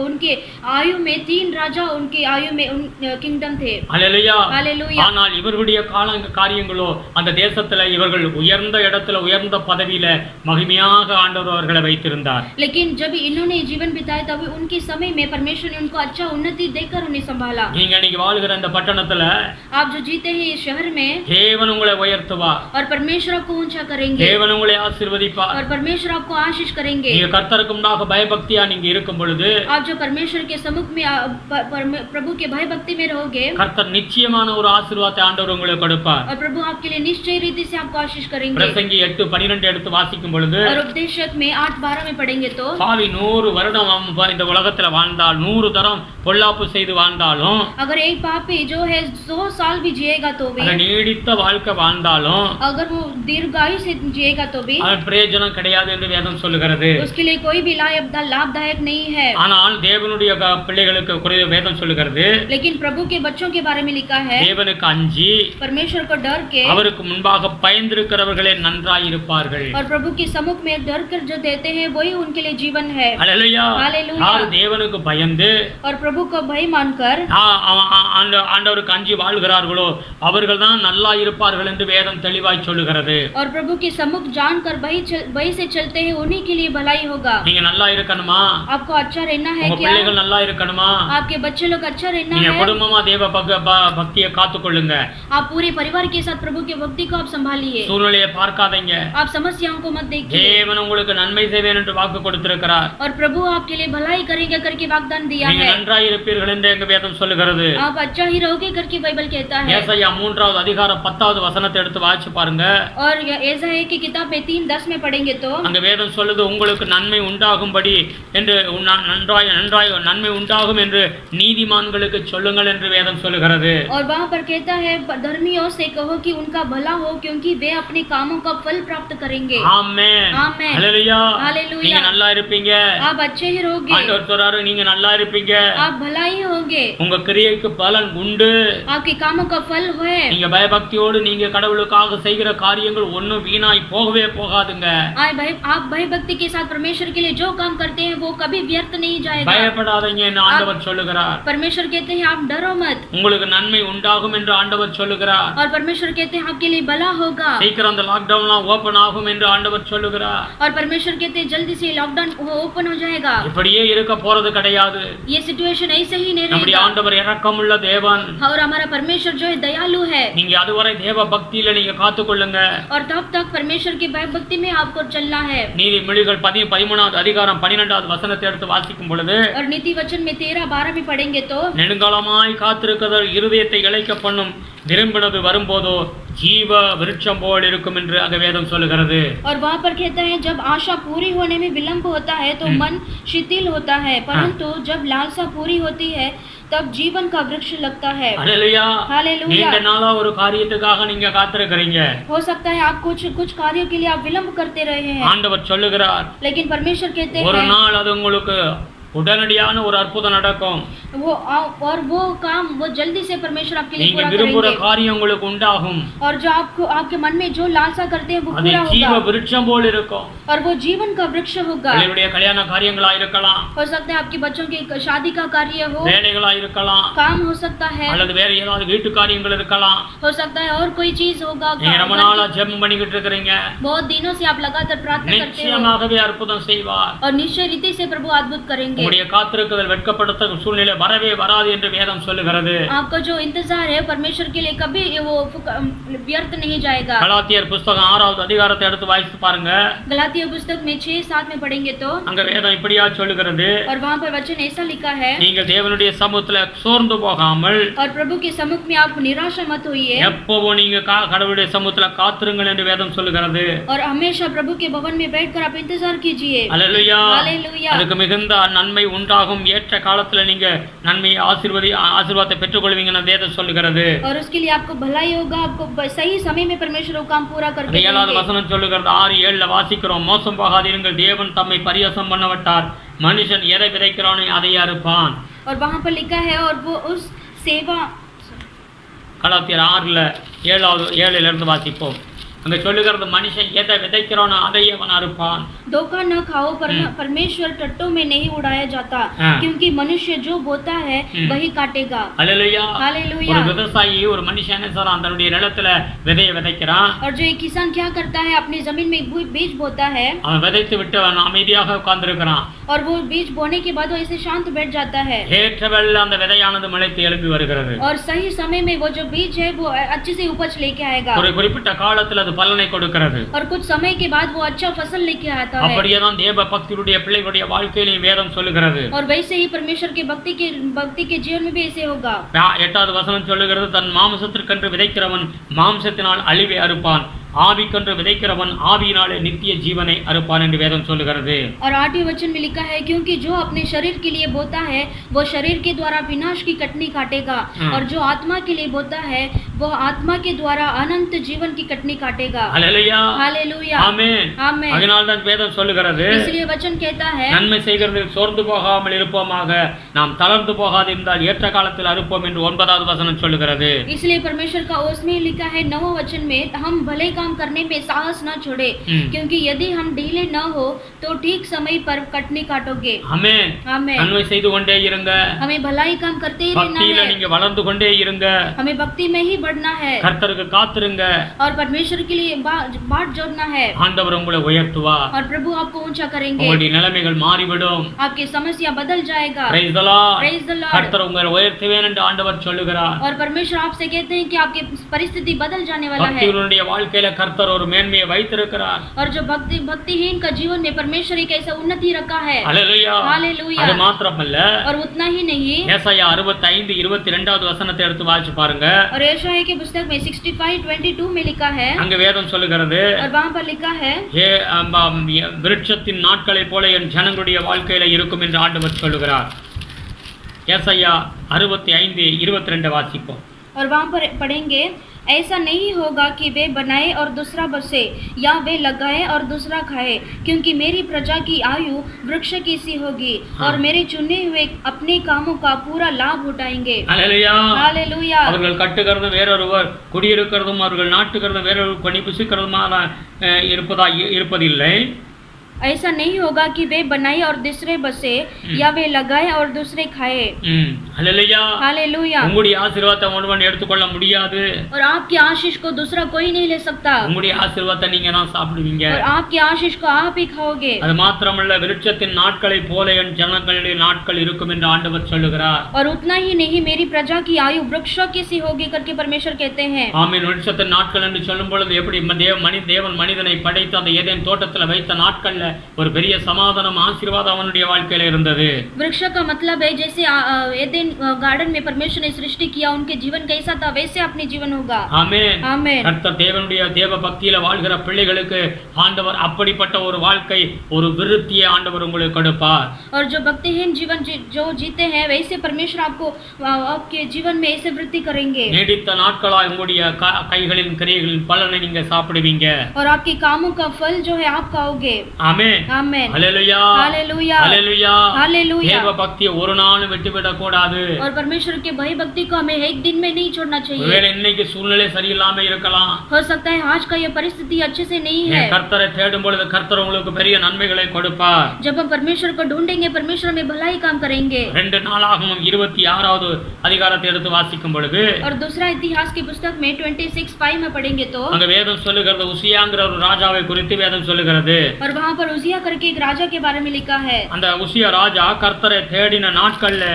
उनके आयु में 3 राजा उनके आयु में किंगडम थे. ஹல்லேலூயா. हालेलूया. ஆனால் இவர்களுடைய காரியங்களோ அந்த தேசத்துல இவர்கள் உயர்ந்த இடத்துல உயர்ந்த பதவியில மகிமையாக ஆண்டவர் அவர்களை வைத்திருந்தார். लेकिन जब इन्होंने जीवन बिताया तब उनके समय में परमेश्वर ने उनको अच्छा उन्नति देकर उन्हें संभाला. நீங்க இன்னைக்கு வாழ்கிற இந்த பட்டணத்துல आप जो जीते हैं इस शहर में தேவன் உங்களை உயர்த்துவார். और परमेश्वर आपको ऊंचा करेंगे. தேவன் உங்களை ஆசீர்வதிப்பார். और परमेश्वर आपको आशीष करेंगे. நீங்க கர்த்தருக்கு முன்னாக பயபக்தியா நீங்க இருக்கும் பொழுது आप जो परमेश्वर के सम्मुख में प्रभु के भय भक्ति में रहोगे கர்த்தர் நிச்சயமான ஒரு ஆசீர்வாதத்தை ஆண்டவர் உங்களுக்கு கொடுப்பார். और प्रभु आपके लिए निश्चय रीति से आपको आशीष करेंगे. பிரசங்கி 8:12 எடுத்து வாசிக்கும் பொழுது और उपदेशक में 8:12 में पढ़ेंगे तो பாவி 100 வருடம் இந்த உலகத்துல வாழ்ந்தால் 100 தரம் பொல்லாப்பு செய்து வாழ்ந்தாலும் अगर एक पापी जो है 100 साल भी जिएगा तो भी நீடித்த வாழ்க்கை வாழ்ந்தாலும் अगर वो दीर्घायु से जिएगा तो भी அது பிரயோஜனம் கிடையாது என்று வேதம் சொல்லுகிறது. उसके लिए कोई भी लाभदायक नहीं है. ஆனால் தேவனுடைய பிள்ளைகளுக்கு குறைய வேதம் சொல்லுகிறது. लेकिन प्रभु के बच्चों के बारे में लिखा है தேவனுக்கு அஞ்சி परमेश्वर को डर के அவருக்கு முன்பாக பயந்திருக்கிறவர்களே நன்றாய் இருப்பார்கள். और प्रभु के सम्मुख में डर कर जो देते हैं वही उनके लिए जीवन है. ஹல்லேலூயா. யார் தேவனுக்கு பயந்து और प्रभु को भय मानकर ஆண்டவருக்கு அஞ்சி வாழ்கிறார்களோ அவர்கள் தான் நல்லா இருப்பார்கள் என்று வேதம் தெளிவாய் சொல்லுகிறது. और प्रभु के सम्मुख जानकर भय से चलते हैं उन्हीं के लिए भलाई होगा. நீங்க நல்லா இருக்கணுமா? आपको अच्छा रहना है உங்க क्या? பிள்ளைகள் நல்லா இருக்கணுமா? आपके बच्चे लोग अच्छा रहना நீங்க है. குடும்பமா தேவ பக்தியை காத்துக்கொள்ளுங்க. आप पूरे परिवार के साथ प्रभु की भक्ति को आप संभालिए. சூழ்நிலையை பார்க்காதீங்க. आप समस्याओं को मत देखिए. தேவன் உங்களுக்கு நன்மை செய்வேன் என்று வாக்கு கொடுத்திருக்கிறார். और प्रभु आपके लिए भलाई करेंगे करके वाग्दान दिया நீங்க है. நன்றாய் இருப்பீர்கள் என்று எங்க வேதம் சொல்லுகிறது. आप अच्छा ही रहोगे करके बाइबल कहता है. ஏசாயா 3வது அதிகாரம் 10வது வசனத்தை எடுத்து வாசிச்சு பாருங்க. और ஏசாயா की किताब में 3:10 में पढ़ेंगे तो அங்க வேதம் சொல்லுது உங்களுக்கு நன்மை உண்டாகும்படி என்று நன்றாய் நன்மை உண்டாகும் என்று நீதிமான்களுக்கு சொல்லுங்கள் என்று வேதம் சொல்லுகிறது. और वहां पर कहता है धर्मियों से कहो कि उनका भला हो क्योंकि वे अपने कामों का फल प्राप्त करेंगे. ஆமென். ஆமென். ஹல்லேலூயா. हालेलूया. நீங்க நல்லா இருப்பீங்க. आप अच्छे ही रहोगे. ஆண்டவர் சொல்றாரு நீங்க நல்லா இருப்பீங்க. आप भलाई होगे. உங்க கிரியைக்கு பலன் உண்டு. आपके कामों का फल है. நீங்க பயபக்தியோடு நீங்க கடவுளுக்காக செய்கிற காரியங்கள் ஒண்ணும் வீணாய் போகவே போகாதுங்க. आप भय भक्ति के साथ परमेश्वर के लिए जो काम करते हैं वो कभी व्यर्थ नहीं जाएगा. பயப்படாதீங்க என்று ஆண்டவர் சொல்லுகிறார். परमेश्वर कहते हैं आप डरो मत. உங்களுக்கு नन्மை உண்டாகும் என்று ஆண்டவர் சொல்லுகிறார். और परमेश्वर कहते हैं आपके लिए भला होगा. சீக்கிரம் அந்த லாக்டவுன்லாம் ஓபன் ஆகும் என்று ஆண்டவர் சொல்லுகிறார். और परमेश्वर कहते हैं जल्दी से लॉकडाउन ओपन हो जाएगा. இப்படியே இருக்க போறது கிடையாது. ये सिचुएशन ऐसे ही नहीं நம்முடைய रहेगा. ஆண்டவர் இரக்கமுள்ள தேவன். और हमारा परमेश्वर जो है दयालु है. நீங்க அதுவரை தேவ பக்தியில நீங்க காத்துக்கொள்ளுங்க. और तब तक परमेश्वर की भय भक्ति में आपको चलना है. நீதிமொழிகள் 13வது அதிகாரம் 12வது வசனத்தை எடுத்து வாசிக்கும் பொழுது और नीति वचन में 13-12 में पढ़ेंगे तो நெடுங்காலமாய் காத்திருக்கிறவர் இருதயத்தை இளைக்க பண்ணும் விரும்பினது வரும்போதோ ஜீவ விருட்சம் போல் இருக்கும் என்று அங்க வேதம் சொல்லுகிறது. और वहां पर कहता है जब आशा पूरी होने में विलंब होता है तो मन शिथिल होता है परंतु जब लालसा पूरी होती है तब जीवन का वृक्ष लगता है. हालेलुया. हालेलुया. நீண்ட நாளா ஒரு காரியத்துக்காக நீங்க காத்திருக்கிறீங்க. हो सकता है आप कुछ कार्यों के लिए आप विलंब करते रहे हैं. ஆண்டவர் சொல்லுகிறார் लेकिन परमेश्वर कहते हैं ஒரு நாள் அது உங்களுக்கு உடனடியான ஒரு அற்புதம் நடக்கும். और वो काम वो जल्दी से परमेश्वर आपके लिए நீங்க पूरा விரும்புற करेंगे। காரியம் உங்களுக்கு உண்டாகும். और जो आपको आपके मन में जो लालसा करते हैं वो அது पूरा ஜீவ होगा விருட்சம் போல் இருக்கும். और वो जीवन का वृक्ष होगा। உங்களுடைய கல்யாண காரியங்களா இருக்கலாம், हो सकता है आपके बच्चों की शादी का कार्य हो, வேலைகளா இருக்கலாம், काम हो सकता है, அல்லது வேற ஏதாவது வீட்டு காரியங்கள் இருக்கலாம். हो सकता है और कोई चीज होगा। நீங்க ரொம்ப நாளா ஜெபம் பண்ணிக்கிட்டு இருக்கீங்க, बहुत दिनों से आप लगातार प्रार्थना करते हो நிச்சயமாகவே அற்புதம் செய்வார். और निश्चय रीति से प्रभु अद्भुत करेंगे। உங்களுடைய காத்திருக்குதல் வெட்கப்படுத்த சூழ்நிலை வரவே வராது என்று வேதம் சொல்லுகிறது. आपका जो इंतजार है परमेश्वर के लिए कभी वो व्यर्थ नहीं जाएगा। கலாத்தியர் புத்தகம் 6வது அதிகாரத்தை எடுத்து வாசித்து பாருங்க. गलातिया पुस्तक में 6-7 में पढ़ेंगे तो அங்க வேதம் இப்படியா சொல்லுகிறது, और वहाँ पर वचन ऐसा लिखा है, நீங்கள் தேவனுடைய சமூகத்துல சோர்ந்து போகாமல் और प्रभु के सम्मुख में आप निराशा मत होइए, எப்பவும் நீங்க கடவுளுடைய சமூகத்துல காத்திருங்கள் என்று வேதம் சொல்லுகிறது. और हमेशा प्रभु के भवन में बैठकर आप इंतजार कीजिए। அல்லேலூயா. हालेलुया। அதுக்கு மிகுந்த நன்மை உண்டாகும், ஏற்ற காலத்துல நீங்க நன்மையை ஆசீர்வாதத்தை பெற்றுக்கொள்வீங்கன்னு வேதம் சொல்லுகிறது. और उसके लिए आपको भलाई होगा, आपको सही समय में परमेश्वर वो काम पूरा करके देंगे। 7வது வசனம் சொல்லுகிறது, 6-7 வாசிக்கிறோம். மோசம் போகாதீர்கள், தேவன் தம்மை பரியாசம் பண்ணவிட்டார், மனுஷன் எதை விதைக்கிறானோ அதை அறுப்பான். और वहाँ पर लिखा है, और वो उस सेवा கலாத்தியர் 6:7 இருந்து வாசிப்போம். அங்க சொல்லுகிறது, மனுஷன் எதை விதைக்கிறானோ அதை அவன் அறுப்பான். धोखा न खाओ, परमेश्वर टट्टों में नहीं उड़ाया जाता, क्योंकि मनुष्य जो बोता है वही काटेगा। அல்லேலூயா. हालेलुया। ஒரு விவசாயி ஒரு மனுஷன் என்ன செய்றான், தன்னுடைய நிலத்துல விதையை விதைக்கிறான். और जो एक किसान क्या करता है, अपनी जमीन में बीज बोता है, அவன் விதைத்து விட்டு அவன் அமைதியாக உட்கார்ந்திருக்கிறான். और वो बीज बोने के बाद वो ऐसे शांत बैठ जाता है, ஏற்றவெல்ல அந்த விதையானது முளைத்து எழுப்பி வருகிறது. और सही समय में वो जो बीज है वो अच्छे से उपज लेके आएगा, ஒரு குறிப்பிட்ட காலத்துல அது பலனை கொடுக்கிறது. और कुछ समय के बाद वो अच्छा फसल लेके आता है। அப்படியே தான் தேவ பக்தியுடைய பிள்ளைகளுடைய வாழ்க்கையிலும் வேதம் சொல்லுகிறது. और वैसे ही परमेश्वर के भक्ति के जीवन में भी ऐसे होगा। 8வது வசனம் சொல்லுகிறது, தன் மாம்சத்திற்கென்று விதைக்கிறவன் மாம்சத்தினால் அழிவை அறுப்பான், ஆவிக்கென்று விதைக்கிறவன் ஆவியினாலே நித்திய ஜீவனை அறுப்பான் என்று வேதம் சொல்லுகிறது. और 8वें वचन में लिखा है, क्योंकि जो अपने शरीर के लिए बोता है वो शरीर के द्वारा विनाश की कटनी काटेगा, और जो आत्मा के लिए बोता है वो आत्मा के द्वारा अनंत जीवन की कटनी काटेगा। அல்லேலூயா. हालेलुया। ஆமென். आमेन। அதனால தான் வேதம் சொல்லுகிறது, इसलिए वचन कहता है, நன்மை செய்கிறதில் சோர்ந்து போகாமல் இருப்போமாக, நாம் தளர்ந்து போகாதிருந்தால் ஏற்ற காலத்தில் அறுப்போம் என்று 9வது வசனம் சொல்லுகிறது. इसलिए परमेश्वर का उसमें लिखा है 9वें वचन में, हम भले काम करने में साहस न छोड़े, क्योंकि यदि हम ढीले न हो तो ठीक समय पर कटनी काटोगे। ஆமென். आमेन। நன்மை செய்து கொண்டே இருங்க, हमें भलाई काम करते ही रहना பக்தியில है, நீங்க வளர்ந்து கொண்டே இருங்க, हमें भक्ति में ही बढ़ना है, கர்த்தருக்கு காத்திருங்க, और परमेश्वर के लिए बाट जोड़ना है, ஆண்டவர் உங்களை உயர்த்துவார். और प्रभु आपको ऊंचा करेंगे, உங்களுடைய நிலைமைகள் மாறிவிடும். आपकी समस्या बदल जाएगा। Praise the Lord. Praise the Lord। கர்த்தர் உங்களை உயர்த்துவேன் என்று ஆண்டவர் சொல்லுகிறார். और परमेश्वर आपसे कहते हैं कि आपकी परिस्थिति बदल जाने वाला है, பக்தியுடைய வாழ்க்கையில கர்த்தர் ஒரு மேன்மையை வைத்திருக்கிறார். और जो भक्तिहीन का जीवन में परमेश्वर एक ऐसा उन्नति रखा है। அல்லேலூயா. हालेलुया। அது மாத்திரமல்ல, और उतना ही नहीं, ஏசாயா 65:22வது வசனத்தை எடுத்து வாசிச்சு பாருங்க. और यशायाह की पुस्तक में 65:22 में लिखा है, அங்க வேதம் சொல்லுகிறது, और वहाँ पर लिखा है, விருட்சத்தின் நாட்களை போல என் ஜனங்களுடைய வாழ்க்கையில இருக்கும் என்று ஆண்டவர் சொல்லுகிறார். ஏசாயா 65:22 வாசிப்போம். और वहाँ पर पढ़ेंगे, ऐसा नहीं होगा कि वे बनाए और दूसरा बसे, या वे लगाए और दूसरा खाए, क्योंकि मेरी प्रजा की आयु वृक्ष की सी होगी, और मेरे चुने हुए अपने कामों का पूरा लाभ उठाएंगे। அல்லேலூயா. हालेलुया। அவர்கள் கட்டுகிறதும் வேறொருவர் குடியிருக்கிறதும் அவர்கள் நாட்டுகிறதும் வேறொரு பணி புசிக்கிறதுமான இருப்பதில்லை. ऐसा नहीं होगा कि वे बनाए और दूसरे बसे, या वे लगाए और दूसरे खाए। அல்லேலூயா. हालेलुया। உங்களுடைய ஆசீர்வாதத்தை ஒருவன் எடுத்துக்கொள்ள முடியாது. और आपकी आशीष को दूसरा कोई नहीं ले सकता, உங்களுடைய ஆசீர்வாதத்தை நீங்க தான் சாப்பிடுவீங்க. और आपकी आशीष को आप ही खाओगे। அது மாத்திரமல்ல, விருட்சத்தின் நாட்களை போல என் ஜனங்களுடைய நாட்கள் இருக்கும் என்று ஆண்டவர் சொல்லுகிறார். और उतना ही नहीं, मेरी प्रजा की आयु वृक्षों की सी होगी करके परमेश्वर कहते हैं। ஆமென். விருட்சத்தின் நாட்கள் என்று சொல்லும் பொழுது எப்படி தேவன் மனிதனை படைத்து அந்த ஏதேன் தோட்டத்தில் வைத்த நாட்கள்ல ஒரு பெரிய சமாதானம் ஆசீர்வாதம் அவனுடைய வாழ்க்கையில இருந்தது. वृक्ष का मतलब है जैसे एदेन गार्डन में परमेश्वर ने सृष्टि किया, उनके जीवन कैसा था वैसे अपने जीवन होगा। ஆமென். आमेन। கர்த்தர் தேவ பக்தியில வாழ்கிற பிள்ளைகளுக்கு ஆண்டவர் அப்படிப்பட்ட ஒரு வாழ்க்கை, ஒரு விருத்தியை ஆண்டவர் உங்களுக்கு கொடுப்பார். और जो भक्तिहीन जीवन जो जीते हैं वैसे परमेश्वर आपको आपके जीवन में ऐसे वृद्धि करेंगे। நீடித்த நாட்களாய் உங்களுடைய கைகளின் கிரியைகளின் பலனை நீங்க சாப்பிடுவீங்க. और आपके कामों का फल जो है आप खाओगे। ஆமென். आमेन। அல்லேலூயா. हालेलुया। அல்லேலூயா. हालेलुया। தேவ பக்தியை ஒரு நாளும் விட்டுவிடக் கூடாது. கூடாது. और परमेश्वर के भय भक्ति को हमें एक दिन में नहीं छोड़ना चाहिए. ஒருவேளை இன்னைக்கு சூழ்நிலை சரியில்லாம இருக்கலாம். हो सकता है आज का ये परिस्थिति अच्छे से नहीं है. கர்த்தரை தேடும் பொழுது கர்த்தர் உங்களுக்கு பெரிய நன்மைகளை கொடுப்பார். जब हम परमेश्वर को ढूंढेंगे परमेश्वर हमें भलाई काम करेंगे. 2 நாளாகமம் 26வது அதிகாரத்தை எடுத்து வாசிக்கும் பொழுது और दूसरा इतिहास की पुस्तक में 26:5 में पढ़ेंगे तो அங்க வேதம் சொல்லுகிறது உசியாங்கிற ஒரு ராஜாவை குறித்து வேதம் சொல்லுகிறது. और वहां पर उजिया करके एक राजा के बारे में लिखा है. அந்த உசியா ராஜா கர்த்தரை தேடின நாட்கள்ல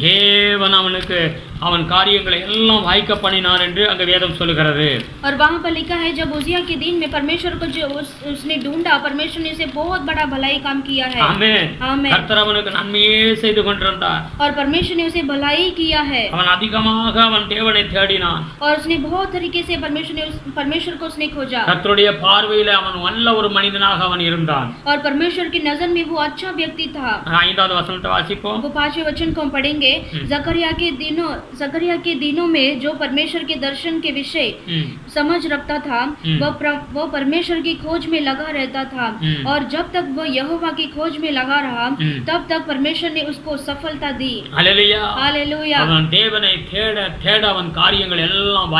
தேவன் அவனுக்கு அவன் காரியங்களை எல்லாம் வாய்க்க பண்ணினார் என்று அங்க வேதம் சொல்லுகிறது. और वहां पर लिखा है जब उजिया के दिन में परमेश्वर को जो उसने ढूंढा परमेश्वर ने उसे बहुत बड़ा भलाई काम किया है. ஆமென். आमीन. கர்த்தர் அவனுக்கு நன்மையே செய்து கொண்டிருந்தார். और परमेश्वर ने उसे भलाई किया है. அவன் அதிகமாக அவன் தேவனை தேடினான். और उसने बहुत तरीके से परमेश्वर को उसने खोजा. கர்த்தருடைய பார்வையில அவன் நல்ல ஒரு மனிதனாக அவன் இருந்தான். और परमेश्वर की नजर में वो अच्छा व्यक्ति था. 5வது वचனத்தை வாசிப்போம். वो 5वें वचन को हम पढ़ेंगे. जकरिया के दिनों में जो परमेश्वर के दर्शन के विषय समझ रखता था वो परमेश्वर की खोज में लगा रहता था. और जब तक वो यहोवा की खोज में लगा रहा तब तक परमेश्वर ने उसको सफलता दी. हालेलुया. हालेलुया. அவன் தேவனை தேட தேட அவன் காரியங்கள் எல்லாம்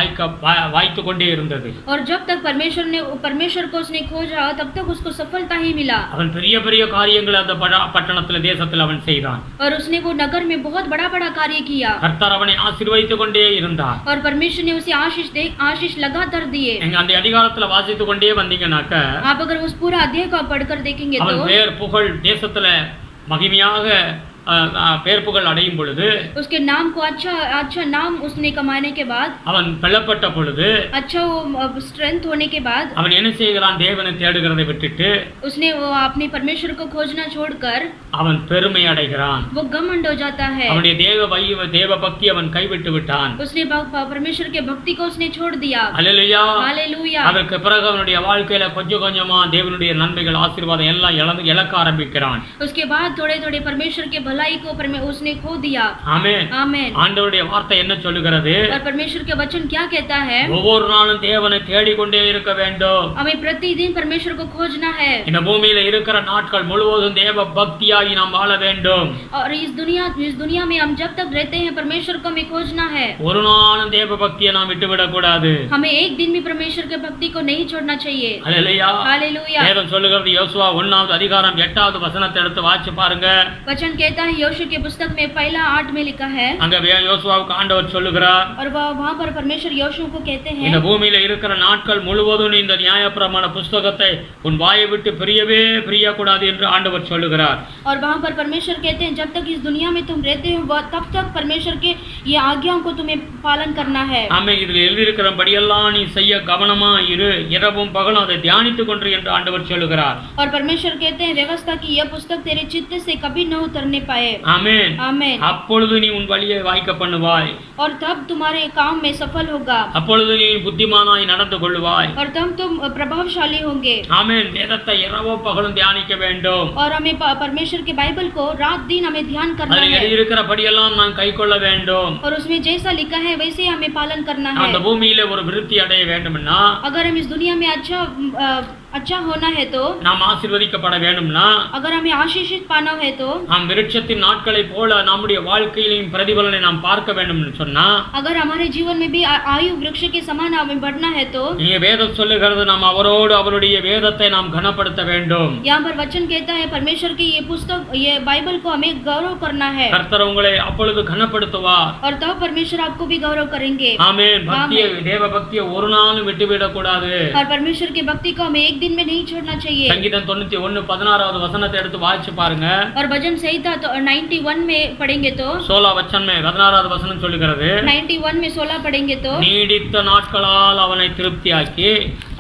வாய்த்து கொண்டே இருந்தது. और जब तक परमेश्वर को उसने खोजा तब तक उसको सफलता ही मिला. அவன் பெரிய பெரிய காரியங்களை அந்த பட்டணத்துல தேசத்துல அவன் செய்தான். और उसने वो नगर में बहुत बड़ा बड़ा कार्य किया. கர்த்தர் அவனை ஆசீர்வதித்து கொண்டே இருந்தார். और परमेश्वर ने उसे आशीष लगातार दिए. நீங்க அந்த அதிகாரத்துல வாசித்து கொண்டே வந்தீங்கன்னாக்க आप अगर उस पूरा अध्याय को पढ़कर देखेंगे तो அவன் பேர் புகழ் தேசத்துல மகிமையாக பேர் புகழ் அடையும் பொழுது उसके नाम को अच्छा नाम उसने कमाने के बाद அவன் பலப்பட்ட பொழுது अच्छा वो स्ट्रेंथ होने के बाद அவன் என்ன செய்கிறான் தேவனை தேடுகிறதை விட்டுட்டு उसने वो अपने परमेश्वर को खोजना छोड़कर அவன் பெருமை அடைகிறான். वो घमंड हो जाता है. அவனுடைய தேவ பக்தி அவன் கைவிட்டு விட்டான். उसने परमेश्वर के भक्ति को उसने छोड़ दिया. ஹல்லேலூயா. हालेलुया. அதற்கு பிறகு அவனுடைய வாழ்க்கையில கொஞ்சம் கொஞ்சமா தேவனுடைய நன்மைகள் ஆசீர்வாதம் எல்லாம் இழக்க ஆரம்பிக்கிறான். उसके बाद थोड़े परमेश्वर के भलाई को उसने खो दिया. ஆமென். आमीन. ஆண்டவருடைய வார்த்தை என்ன சொல்லுகிறது? और परमेश्वर के वचन क्या कहता है? ஒவ்வொரு நாளும் தேவனை தேடிக்கொண்டே இருக்க வேண்டும். हमें प्रतिदिन परमेश्वर को खोजना है. இந்த பூமியில இருக்கிற நாட்கள் முழுவதும் தேவ பக்தியாகி நாம் வாழ வேண்டும். और इस दुनिया में हम जब तक रहते हैं परमेश्वर को हमें खोजना है. ஒரு நாளும் தேவ பக்தியை நாம் விட்டுவிடக் கூடாது. हमें एक दिन भी परमेश्वर के भक्ति को नहीं छोड़ना चाहिए. ஹல்லேலூயா. हालेलुया. வேதம் சொல்லுகிறது யோசுவா 1வது அதிகாரம் 8வது வசனத்தை எடுத்து வாசிச்சு பாருங்க. वचन कहता है योशू की पुस्तक में 1:8 में लिखा है. அங்க யோசுவாவுக்கு ஆண்டவர் சொல்லுகிறார். और वहां पर परमेश्वर योशू को कहते हैं இந்த பூமியில இருக்கிற நாட்கள் முழுவதும் இந்த நியாயப்பிரமாண புத்தகத்தை உன் வாயை விட்டு பிரியக்கூடாது என்று ஆண்டவர் சொல்லுகிறார். और वहां पर परमेश्वर कहते हैं जब तक इस दुनिया में तुम रहते हो तब तक परमेश्वर के ये आज्ञाओं को तुम्हें पालन करना है. ஆமென். இதில் எழுதியிருக்கிறபடியெல்லாம் நீ செய்ய கவனமா இரு, இரவும் பகலும் அதை தியானித்துக் கொண்டு என்று ஆண்டவர் சொல்லுகிறார். और परमेश्वर कहते हैं व्यवस्था की यह पुस्तक तेरे चित्त से कभी न उतरने पाए. ஆமென். आमीन. அப்பொழுது நீ உன் வழியை வாய்க்க பண்ணுவாய். और तब तुम्हारे काम में सफल होगा. அப்பொழுது நீ புத்திமானாய் நடந்து கொள்வாய். और तब तुम प्रभावशाली होंगे. ஆமென். வேதத்தை இரவும் பகலும் தியானிக்க வேண்டும். और हमें परमेश्वर के बाइबल को रात दिन हमें ध्यान करना அதில் है. எழுதியிருக்கிறபடியெல்லாம் நான் கைக்கொள்ள வேண்டும். और उसमें जैसा लिखा है वैसे ही हमें पालन करना है. அந்த பூமியில ஒரு விருத்தி அடைய வேண்டும்னா अगर हम इस दुनिया में अच्छा होना है तो நாம் ஆசீர்வதிக்கப்பட வேண்டும்னா अगर हमें आशीषित पाना है तो நாம் விருட்சத்தின் நாட்களை போல நம்முடைய வாழ்க்கையிலும் பிரதிபலனை நாம் பார்க்க வேண்டும் என்று சொன்னா अगर हमारे जीवन में भी आयु वृक्ष के समान हमें बढ़ना है तो இங்கே வேதம் சொல்லுகிறது நாம் அவரோடு அவருடைய வேதத்தை நாம் கனப்படுத்த வேண்டும். यहाँ पर वचन कहता है परमेश्वर की ये पुस्तक ये बाइबल को हमें गौरव करना है. கர்த்தர் உங்களை அப்பொழுது கனப்படுத்துவார். और तब परमेश्वर आपको भी गौरव करेंगे. ஆமென். பக்தியை தேவ பக்தியை ஒரு நாளும் விட்டுவிடக் கூடாது. और परमेश्वर की भक्ति को हमें एक दिन में नहीं छोड़ना चाहिए. சங்கீதம் 91:16வது வசனத்தை எடுத்து வாசிச்சு பாருங்க. और भजन संहिता तो 91 में पढ़ेंगे तो 16 வசனம் 16வது வசனம் சொல்லுகிறது 91 में 16 पढ़ेंगे तो நீடித்த நாட்களால் அவனை திருப்தியாக்கி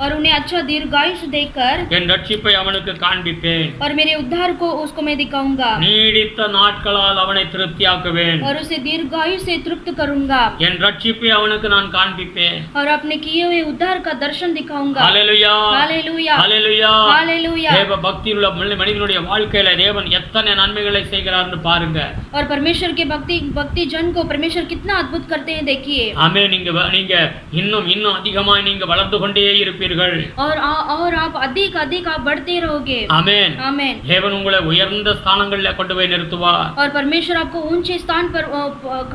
और उन्हें अच्छा दीर्घायुष्य देकर என் ரட்சிப்பை அவனுக்கு காண்பிப்பேன். और मेरे उद्धार को उसको मैं दिखाऊंगा. நீடித்த நாட்களால் அவனை திருப்தியாக்குவேன். और उसे दीर्घायु से तृप्त करूंगा. என் ரட்சிப்பை அவனுக்கு நான் காண்பிப்பேன். और अपने किए हुए उद्धार का दर्शन दिखाऊंगा. ஹல்லேலூயா. हालेलुया. ஹல்லேலூயா. हालेलुया. தேவ பக்தியுள்ள மனிதனுடைய வாழ்க்கையில தேவன் எத்தனை நன்மைகளை செய்கிறார்னு பாருங்க. और परमेश्वर के भक्ति जन को परमेश्वर कितना अद्भुत करते हैं देखिए. ஆமென். நீங்க இன்னும் அதிகமாக நீங்க வளர்ந்து கொண்டே இருப்பீங்க. அதிகரிப்பீர்கள். और आप अधिक अधिक आप बढ़ते रहोगे. ஆமென். आमेन. தேவன் உங்களை உயர்ந்த ஸ்தானங்களில் கொண்டு போய் நிறுத்துவார். और परमेश्वर आपको ऊंचे स्थान पर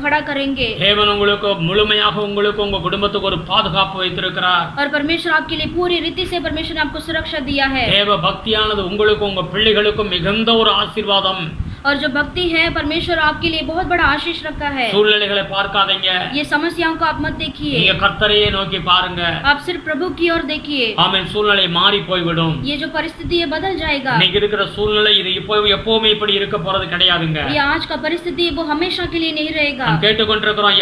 खड़ा करेंगे. தேவன் உங்களுக்கு முழுமையாக உங்களுக்கு உங்க குடும்பத்துக்கு ஒரு பாதுகாப்பு வைத்திருக்கிறார். और परमेश्वर आपके लिए पूरी रीति से परमेश्वर ने आपको सुरक्षा दिया है. தேவ பக்தியானது உங்களுக்கு உங்க பிள்ளைகளுக்கு மிகுந்த ஒரு ஆசீர்வாதம். और जो भक्ति है परमेश्वर आपके लिए बहुत बड़ा आशीष रखा है. சூழ்நிலைகளை பார்க்காதீங்க. ये समस्याओं को आप मत देखिए. நீங்க கர்த்தரையே நோக்கி பாருங்க. आप सिर्फ प्रभु की ओर देखिए. ஆமென். சூழ்நிலை மாறி போய்விடும். ये जो परिस्थिति है बदल जाएगा. இன்னைக்கு இருக்கிற சூழ்நிலை இது எப்பவுமே இப்படி இருக்க போறது கிடையாதுங்க. ये आज का परिस्थिति वो हमेशा के लिए नहीं रहेगा. நாம் கேட்டுக்கொண்டிருக்கிறோம்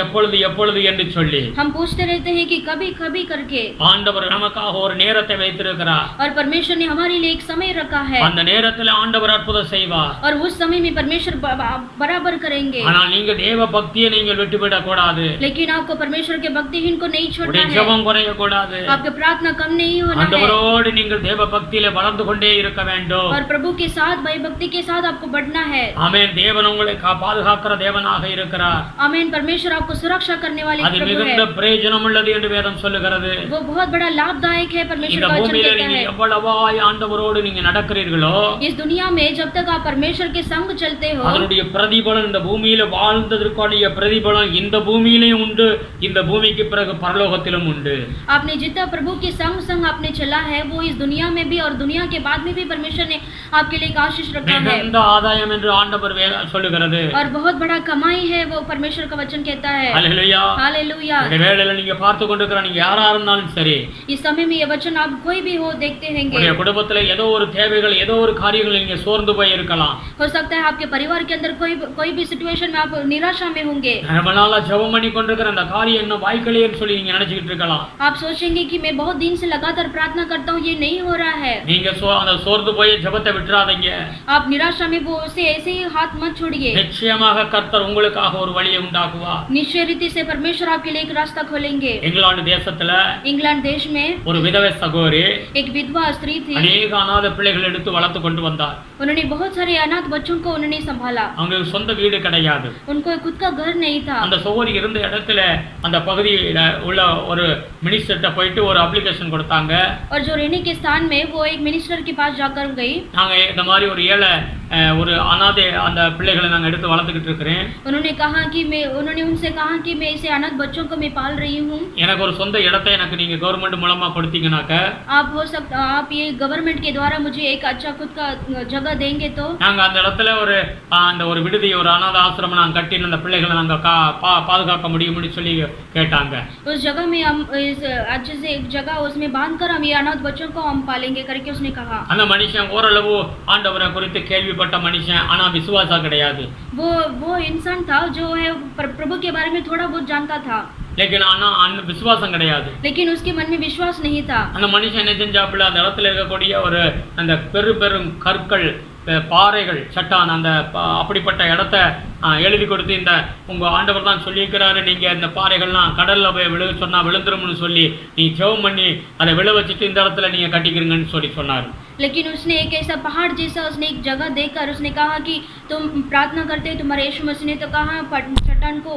எப்பொழுது என்று சொல்லி. हम पूछते रहते हैं कि कभी करके. ஆண்டவர் நமக்காக ஒரு நேரத்தை வைத்திருக்கிறார். और परमेश्वर ने हमारे लिए एक समय रखा है. அந்த நேரத்தில் ஆண்டவர் அற்புதம் செய்வார். और उस समय में परमेश्वर बराबर करेंगे. ஆனால் நீங்க தேவ பக்தியை நீங்கள் விட்டுவிட கூடாது. लेकिन आपको परमेश्वर के भक्तिहीन को नहीं छोड़ना है. ஜெபம் குறைய கூடாது. आपकी प्रार्थना कम नहीं होना है. ஆண்டவரோடு நீங்கள் தேவ பக்தியிலே வளர்ந்து கொண்டே இருக்க வேண்டும். और प्रभु के साथ भय भक्ति के साथ आपको बढ़ना है. ஆமென். தேவன் உங்களை பாதுகாக்கிற தேவனாக இருக்கிறார். आमेन. परमेश्वर आपको सुरक्षा करने वाले அது प्रभु है. மிகுந்த பிரயோஜனம் உள்ளது என்று வேதம் சொல்லுகிறது. वो बहुत बड़ा लाभदायक है. परमेश्वर இந்த का वचन பூமியிலே कहता நீங்க है எவ்வளவாய் ஆண்டவரோடு நீங்க நடக்கிறீர்களோ इस दुनिया में जब तक आप परमेश्वर के संग चलते हो அதனுடைய பிரதிபலன் இந்த பூமியில வாழ்ந்ததற்கான பிரதிபலன் இந்த பூமியிலும் உண்டு, இந்த பூமிக்கு பிறகு பரலோகத்திலும் உண்டு. आपने जितना प्रभु के संग आपने चला है वो इस दुनिया में भी और दुनिया के बाद में भी परमेश्वर ने आपके लिए एक आशीष रखा है. மிகுந்த ஆதாயம் என்று ஆண்டவர் சொல்லுகிறது. और बहुत बड़ा कमाई है वो परमेश्वर का वचन कहता है. ஹல்லேலூயா. हालेलुया. இந்த வேளையில நீங்க பார்த்து கொண்டிருக்கிற நீங்க யாரா இருந்தாலும் சரி, इस समय में ये वचन आप कोई भी हो देखते रहेंगे. உங்களுடைய குடும்பத்துல ஏதோ ஒரு தேவைகள் ஏதோ ஒரு காரியங்கள் நீங்க சோர்ந்து போய் இருக்கலாம். हो सकता है आपके परिवार के अंदर कोई भी सिचुएशन में आप निराशा में होंगे. ரொம்ப நாளா ஜெபம் பண்ணி கொண்டிருக்கிற அந்த காரியம் இன்னும் வாய்க்கலையேன்னு சொல்லி நீங்க நினைச்சிட்டு இருக்கலாம். आप सोचेंगे कि मैं बहुत दिन से लगातार प्रार्थना करता हूँ ये नहीं हो रहा है. நீங்க அந்த சோர்ந்து போய் ஜெபத்தை விட்டுறாதீங்க. आप निराशा में वो उसे ऐसे ही हाथ मत छोड़िए. நிச்சயமாக கர்த்தர் உங்களுக்காக ஒரு வழியை உண்டாக்குவார். निश्चय रीति से परमेश्वर आपके लिए एक रास्ता खोलेंगे. இங்கிலாந்து தேசத்துல इंग्लैंड देश में ஒரு விதவை சகோதரி एक विधवा स्त्री थी. அநேக அநாத பிள்ளைகள் எடுத்து வளர்த்து கொண்டு வந்தார். उन्होंने बहुत सारे अनाथ बच्चों को उन्होंने संभाला. அவங்களுக்கு சொந்த வீடு கிடையாது. उनको खुद का घर नहीं था. அந்த சகோதரி இருந்த இடத்துல அந்த பகுதியில உள்ள ஒரு மினிஸ்டர்ட்ட போயிட்டு ஒரு அப்ளிகேஷன் கொடுத்தாங்க. और जो रहने के स्थान में वो एक मिनिस्टर के पास जाकर गई. நாங்க இந்த மாதிரி ஒரு ஏழை ஒரு அநாதை அந்த பிள்ளைகளை நாங்க எடுத்து வளர்த்துக்கிட்டு இருக்கிறேன். उन्होंने उनसे कहा कि मैं इसे अनाथ बच्चों को मैं पाल रही हूँ. எனக்கு ஒரு சொந்த இடத்தை எனக்கு நீங்க கவர்மெண்ட் மூலமா கொடுத்தீங்கனாக்க आप ये गवर्नमेंट के द्वारा मुझे एक अच्छा खुद का जगह देंगे तो நாங்க அந்த இடத்துல ஒரு விடுதி ஒரு அநாத ஆசிரமம் நாங்க கட்டி அந்த பிள்ளைகளை நாங்க பாதுகாக்க முடியும்னு சொல்லி கேட்டாங்க. उस जगह में हम इस अच्छे से एक जगह उसमें बांधकर हम ये अनाथ बच्चों को हम पालेंगे करके उसने कहा. அந்த மனுஷன் ஓரளவு ஆண்டவரை குறித்து கேள்விப்பட்ட மனுஷன், ஆனா விசுவாசம் கிடையாது. वो इंसान था जो है प्रभु के बारे में थोड़ा बहुत जानता था. लेकिन ஆனா விசுவாசம் கிடையாது. लेकिन उसके मन में विश्वास नहीं था. அந்த மனுஷன் என்ன செஞ்சாப்புல அந்த இடத்துல இருக்கக்கூடிய ஒரு அந்த பெரும் கற்கள் பாறைகள் சட்டான் அந்த அப்படிப்பட்ட இடத்த எழுதி கொடுத்து இந்த உங்க ஆண்டவர் தான் சொல்லியிருக்கிறாரு, நீங்க இந்த பாறைகள்லாம் கடல்ல போய் சொன்னா விழுந்துரும்னு சொல்லி நீ ஜெபம் பண்ணி அதை விழ வச்சுட்டு இந்த இடத்துல நீங்க கட்டிக்கிறீங்கன்னு சொல்லி சொன்னாரு. लेकिन उसने एक ऐसा पहाड़ जैसा उसने एक जगह देखकर उसने कहा कि तुम प्रार्थना करते हो तुम्हारे यीशु मसीह ने तो कहा चट्टान को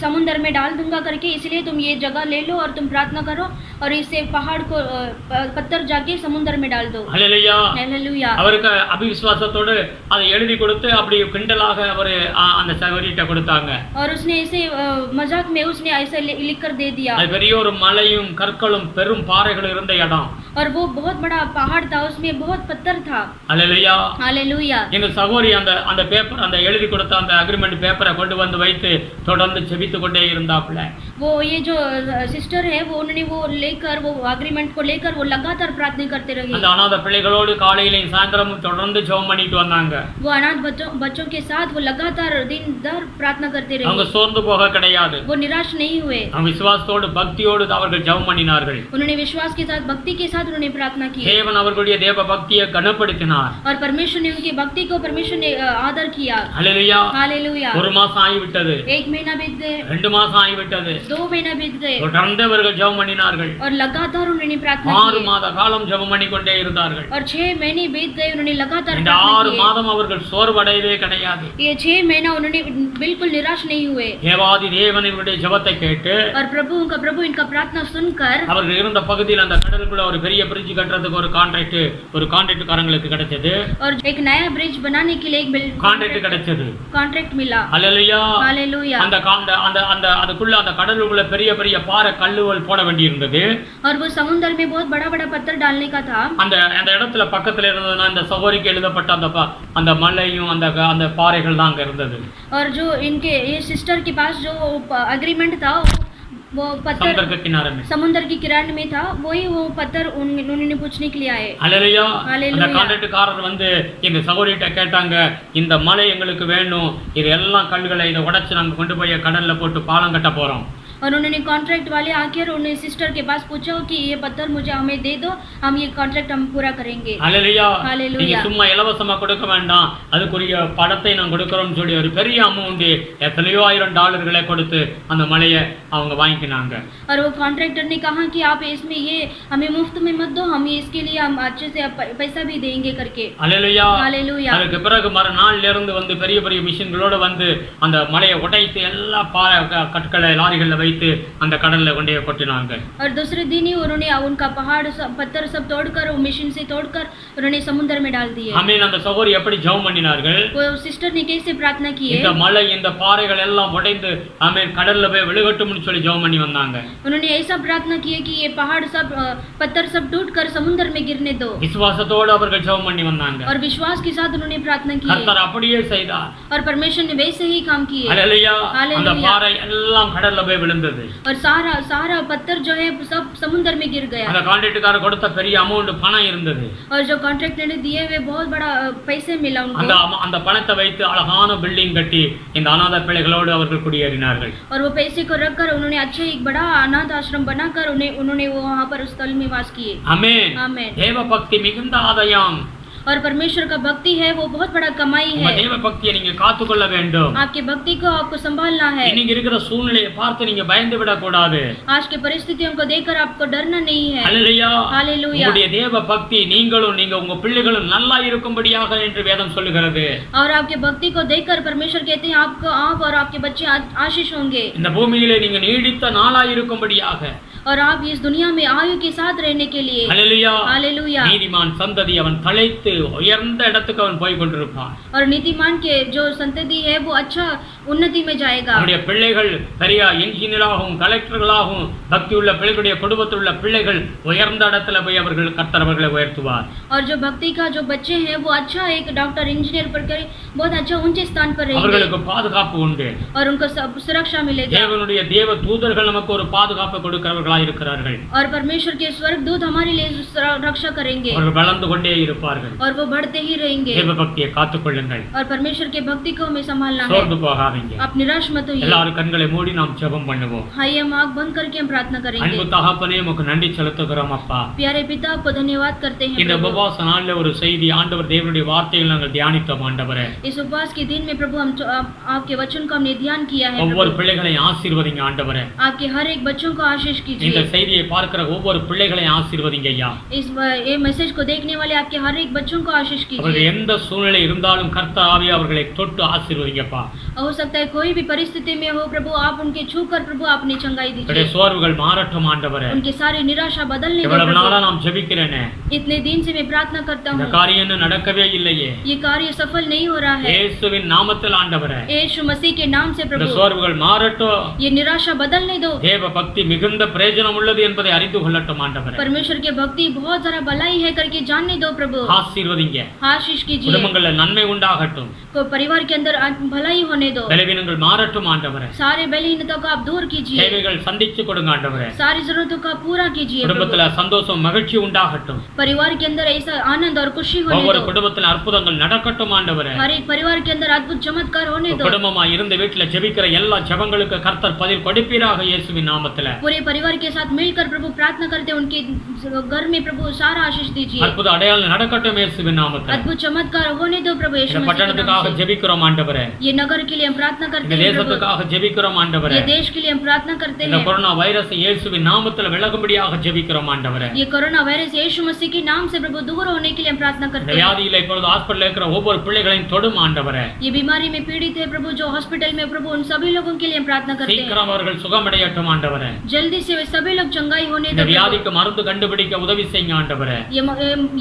समुद्र में डाल दूंगा करके, इसलिए तुम ये जगह ले लो और तुम प्रार्थना करो और इसे पहाड़ को पत्थर जाके समुद्र में डाल दो. हालेलुया. हालेलुया. அவருக்கு அபிவிசுவாசத்தோடு அதை எழுதி கொடுத்து அப்படி கிண்டலாக அவர் அந்த சகோதரிட்ட கொடுத்தாங்க. और उसने ऐसे मजाक में उसने ऐसे लिखकर दे दिया. அது பெரிய ஒரு மலையும் கற்களும் பெரும் பாறைகளும் இருந்த இடம். और वो बहुत बड़ा पहाड़ था, उसमें बहुत पत्थर था. हालेलुया. हालेलुया. இந்த சகோதரி அந்த பேப்பர் அந்த எழுதி கொடுத்த அந்த அக்ரிமெண்ட் பேப்பரை கொண்டு வந்து வைத்து தொடர்ந்து ஜெபித்து கொண்டே இருந்தாப்ல. वो ये जो सिस्टर है वो उन्होंने वो लेकर वो एग्रीमेंट को लेकर वो लगातार प्रार्थना करते रहे. அந்த அநாத பிள்ளைகளோடு காலையிலும் சாயந்தரமும் தொடர்ந்து ஜெபம் பண்ணிட்டு வந்தாங்க. वो अनाथ बच्चों के साथ वो लगातार दिन दर प्रार्थना करते रहे. அவங்க சோர்ந்து போக கிடையாது. वो निराश नहीं हुए. அவங்க விசுவாசத்தோடு பக்தியோடு அவர்கள் ஜெபம் பண்ணினார்கள். उन्होंने विश्वास के साथ भक्ति के साथ उन्होंने प्रार्थना की. தேவன் அவர்களுடைய தேவ பக்தியை கனப்படுத்தினார். और परमेश्वर ने उनकी भक्ति को परमेश्वर ने आदर किया. हालेलुया. हालेलुया. ஒரு மாசம் ஆகிவிட்டது. एक महीना बीत गए. 2 மாசம் ஆகிவிட்டது. 2 महीना बीत गए. தொடர்ந்து அவர்கள் ஜெபம் பண்ணினார்கள். और लगातार उन्होंने प्रार्थना की. 6 மாத காலம் ஜெபம் பண்ணிக்கொண்டே இருந்தார்கள். और 6 महीने बीत गए उन्होंने लगातार இந்த 6 மாதம் அவர்கள் சோர்வடையவே கிடையாது. அடையாது. ये 6 महीना उन्होंने बिल्कुल निराश नहीं हुए தேவாதி தேவன் இவருடைய ஜெபத்தை கேட்டு और प्रभु इनका प्रार्थना सुनकर அவர்கள் இருந்த பகுதியில் அந்த கடலுக்குள்ள ஒரு பெரிய பிரிட்ஜ் கட்டுறதுக்கு ஒரு கான்ட்ராக்ட் காரங்களுக்கு கிடைச்சது. और एक नया ब्रिज बनाने के लिए एक கான்ட்ராக்ட் கிடைச்சது. कॉन्ट्रैक्ट मिला. ஹல்லேலூயா. हालेलुया. அந்த அதுக்குள்ள அந்த கடலுக்குள்ள பெரிய பெரிய பாறை கல்லுகள் போட வேண்டி இருந்தது. और वो समुद्र में बहुत बड़ा-बड़ा पत्थर डालने का था. அந்த இடத்துல பக்கத்துல இருந்ததுனா இந்த சகோதரிக்கு எழுதப்பட்ட அந்த மலையும் அந்த பாறைகள் தான் அங்க இருந்தது. और जो इनके ये सिस्टर के पास जो एग्रीमेंट था वो पत्थर समुद्र के किनारे में था. वही वो पत्थर उन्होंने पूछने के लिए आए. ஹல்லேலூயா. அந்த கான்ட்ராக்ட்காரர் வந்து எங்க சகோதரிட்ட கேட்டாங்க, இந்த மலை எங்களுக்கு வேணும், இது எல்லாம் கல்லுகளை இத உடைச்சு நாங்க கொண்டு போய் கடல்ல போட்டு பாலம் கட்ட போறோம். और उन्होंने कॉन्ट्रैक्ट वाले आकर उन्हें सिस्टर के पास पूछा कि ये पत्थर मुझे हमें दे दो, हम ये कॉन्ट्रैक्ट हम पूरा करेंगे. ஹல்லேலூயா. ஹல்லேலூயா. நீங்க சும்மா இலவசமா கொடுக்க வேண்டாம், அதுக்குரிய பணத்தை நான் கொடுக்கறோம்னு சொல்லி ஒரு பெரிய அமௌண்ட் எத்தனையோ $1000 கொடுத்து அந்த மலையை அவங்க வாங்கினாங்க. और वो कॉन्ट्रैक्टर ने कहा कि आप इसमें ये हमें मुफ्त में मत दो, हम इसके लिए हम अच्छे से पैसा भी देंगे करके. ஹல்லேலூயா. ஹல்லேலூயா. அதுக்கு பிறகு மறுநாள்ல இருந்து வந்து பெரிய பெரிய மிஷின்களோட வந்து அந்த மலையை உடைத்து எல்லா கற்களை லாரிகள்ல வைத்து அந்த கடல்ல கொண்டே கொட்டினாங்க. और दूसरे दिन ही उन्होंने उनका पहाड़ पत्थर सब तोड़कर वो मशीन से तोड़कर उन्होंने समुद्र में डाल दिए. ஆமென். அந்த சகோதரி எப்படி ஜெபம் பண்ணினார்கள்? वो सिस्टर ने कैसे प्रार्थना की है? இந்த மலை இந்த பாறைகள் எல்லாம் உடைந்து ஆமென் கடல்ல போய் விழுகட்டும்னு சொல்லி ஜெபம் பண்ணி வந்தாங்க. उन्होंने ऐसा प्रार्थना की है कि ये पहाड़ सब पत्थर सब टूटकर समुद्र में गिरने दो. விசுவாசத்தோடு அவர்கள் ஜெபம் பண்ணி வந்தாங்க. और विश्वास के साथ उन्होंने प्रार्थना की है. கர்த்தர் அப்படியே செய்தார். और परमेश्वर ने वैसे ही काम किए. ஹல்லேலூயா. அந்த பாறை எல்லாம் கடல்ல போய் விழுந்தது. और सारा पत्थर जो है सब समुद्र में गिर गया. அந்த கான்ட்ராக்ட்காரர் கொடுத்த பெரிய அமௌண்ட் பணம் இருந்தது. और जो कॉन्ट्रैक्टर ने दिए हुए बहुत बड़ा पैसे मिला उनको. அந்த பணத்தை வைத்து அழகான பில்டிங் கட்டி இந்த அநாத பிள்ளைகளோடு அவர்கள் குடியேறினார்கள். और वो पैसे को रखकर उन्होंने अच्छे एक बड़ा अनाथ आश्रम बनाकर उन्होंने वो वहां पर उस स्थल में वास किए. आमेन. आमेन. தேவ பக்தி மிகுந்த ஆதாயம். और परमेश्वर का भक्ति है वो बहुत बड़ा कमाई है. தேவ பக்தியை நீங்க காத்துக்கொள்ள வேண்டும். आपकी भक्ति को आपको संभालना है. இன்னைக்கு இருக்கிற சூழ்நிலையை பார்த்து நீங்க பயந்து விட கூடாது. आज के परिस्थितियों को देखकर आपको डरना नहीं है. ஹல்லேலூயா. हालेलुया. உங்களுடைய தேவ பக்தி நீங்க உங்க பிள்ளைகளும் நல்லா இருக்கும்படியாக என்று வேதம் சொல்லுகிறது. और आपके भक्ति को देखकर परमेश्वर कहते हैं आप और आपके बच्चे आशीष होंगे. இந்த பூமியிலே நீங்க நீடித்த நாளாய் இருக்கும்படியாக और आप इस दुनिया में आयु के साथ रहने के लिए. ஹல்லேலூயா. हालेलुया. நீதிமான் சந்ததி அவன் தலைத்து உயர்ந்த இடத்துக்கு அவன் போய் கொண்டிருப்பான். और नीतिमान के जो संतति है वो अच्छा उन्नति में जाएगा. அவருடைய பிள்ளைகள் பெரிய இன்ஜினியராகவும் கலெக்டர்களாகவும் பக்தி உள்ள பிள்ளைகளுடைய குடும்பத்தில் உள்ள பிள்ளைகள் உயர்ந்த இடத்துல போய் கர்த்தர் அவர்களை உயர்த்துவார். और जो भक्ति का जो बच्चे हैं वो अच्छा एक डॉक्टर इंजीनियर पढ़कर बहुत अच्छा ऊंचे स्थान पर रहेंगे. அவர்களுக்கு பாதுகாப்பு உண்டு. और उनको सुरक्षा मिलेगी. தேவனுடைய தேவ தூதர்கள் நமக்கு ஒரு பாதுகாப்பு கொடுக்கிறவர்களாய் இருக்கிறார்கள். और परमेश्वर के स्वर्गदूत हमारे लिए रक्षा करेंगे. அவர்கள் வளர்ந்து கொண்டே இருப்பார்கள். और वो बढ़ते ही रहेंगे. தேவ பக்தியை காத்துக்கொள்ளுங்கள். और परमेश्वर के भक्ति को हमें संभालना है. சோர்ந்து போகாதீங்க. आप निराश मत होइए. எல்லாரும் கண்களை மூடி நாம் ஜெபம் பண்ணுவோம். आइए हम आंख बंद करके हम प्रार्थना करेंगे. அன்பு தகப்பனே உமக்கு நன்றி செலுத்துகிறோம் அப்பா. प्यारे पिता आपको धन्यवाद करते हैं. இந்த உபவாச நாள்ல ஒரு செய்தி ஆண்டவர் தேவனுடைய வார்த்தைகளை நாங்கள் தியானித்தோம் ஆண்டவரே. इस उपवास के दिन में प्रभु हम आपके वचन को हमने ध्यान किया है. ஒவ்வொரு பிள்ளைகளையும் ஆசீர்வதிங்க ஆண்டவரே. आपके हर एक बच्चों को आशीष कीजिए. இந்த செய்தியை பார்க்கிற ஒவ்வொரு பிள்ளைகளையும் ஆசீர்வதிங்க ஐயா. ये मैसेज को देखने वाले आपके हर एक बच्चों को आशीष कीजिए. அவர்கள் எந்த சூழ்நிலை இருந்தாலும் கர்த்தர் ஆவியே அவர்களை தொட்டு ஆசீர்வதிங்கப்பா. हो सकता है कोई भी परिस्थिति में हो प्रभु आप उनके छूकर प्रभु अपनी चंगाई दीजिए. சோர்வுகள் மாறட்டும் ஆண்டவரே. उनकी सारी निराशा बदलने दो. இவ்வளவு நாளா நாம் ஜெபிக்கிறேனே. इतने दिन से मैं प्रार्थना करता இந்த हूँ. காரியம் இன்னும் நடக்கவே இல்லையே. ये कार्य सफल नहीं हो रहा है. இயேசுவின் நாமத்தில் ஆண்டவரே. यीशु मसीह के नाम से இந்த प्रभु சோர்வுகள் மாறட்டும். ये निराशा बदलने दो. தேவ பக்தி மிகுந்த பிரயோஜனம் உள்ளது என்பதை அறிந்து கொள்ளட்டும் ஆண்டவரே. परमेश्वर के भक्ति बहुत सारा भलाई है करके जानने दो प्रभु. ஆசீர்வதிங்க. आशीष कीजिए. குடும்பங்களில் நன்மை உண்டாகட்டும். को परिवार के अंदर भलाई होने दो. பலவீனங்கள் மாறட்டும் ஆண்டவரே. सारे बलहीनताओं को आप दूर कीजिए. தேவைகள் சந்திச்சு கொடுங்க ஆண்டவரே. सारी जरूरतों का पूरा कीजिए. குடும்பத்துல சந்தோஷம் மகிழ்ச்சி உண்டாகட்டும். परिवार के अंदर ऐसा आनंद और खुशी होने ஒவ்வொரு दो. குடும்பத்துல அற்புதங்கள் நடக்கட்டும் ஆண்டவரே. हर एक परिवार के अंदर अद्भुत चमत्कार होने दो. குடும்பமா இருந்த வீட்டுல ஜெபிக்கிற எல்லா ஜெபங்களுக்கு கர்த்தர் பதில் கொடுப்பீராக இயேசுவின் நாமத்திலே. पूरे परिवार के साथ मिलकर प्रभु प्रार्थना करते हैं, उनके घर में प्रभु सारा आशीष दीजिए। அற்புத அடையாளம் நடக்கட்டும் இயேசுவின் நாமத்தில். अद्भुत चमत्कार होने दो प्रभु यीशु இந்த मसीह के नाम பட்டணத்துக்காக से। ஜெபிக்கிறோம் ஆண்டவரே. ये नगर के लिए हम प्रार्थना करते இந்த हैं प्रभु, தேசத்துக்காக ஜெபிக்கிறோம் ஆண்டவரே. ये देश के लिए हम प्रार्थना करते இந்த हैं। கொரோனா வைரஸ் இயேசுவின் நாமத்தில் விலகும்படியாக ஜெபிக்கிறோம் ஆண்டவரே. ये कोरोना वायरस यीशु मसीह के नाम से प्रभु दूर होने के लिए हम प्रार्थना இந்த करते हैं। வியாதியில இப்பொழுது ஹாஸ்பிடல்ல இருக்கிற ஒவ்வொரு பிள்ளைகளையும் தொடும் ஆண்டவரே. ये बीमारी में पीड़ित है प्रभु, जो हॉस्पिटल में प्रभु, उन सभी लोगों के लिए हम प्रार्थना करते हैं। சீக்கிரம் அவர்கள் சுகமடையட்டும் ஆண்டவரே. जल्दी से वे सभी लोग चंगाई होने இந்த दो प्रभु। வியாதிக்கு மருந்து கண்டுபிடிக்க உதவி செய்யுங்க ஆண்டவரே.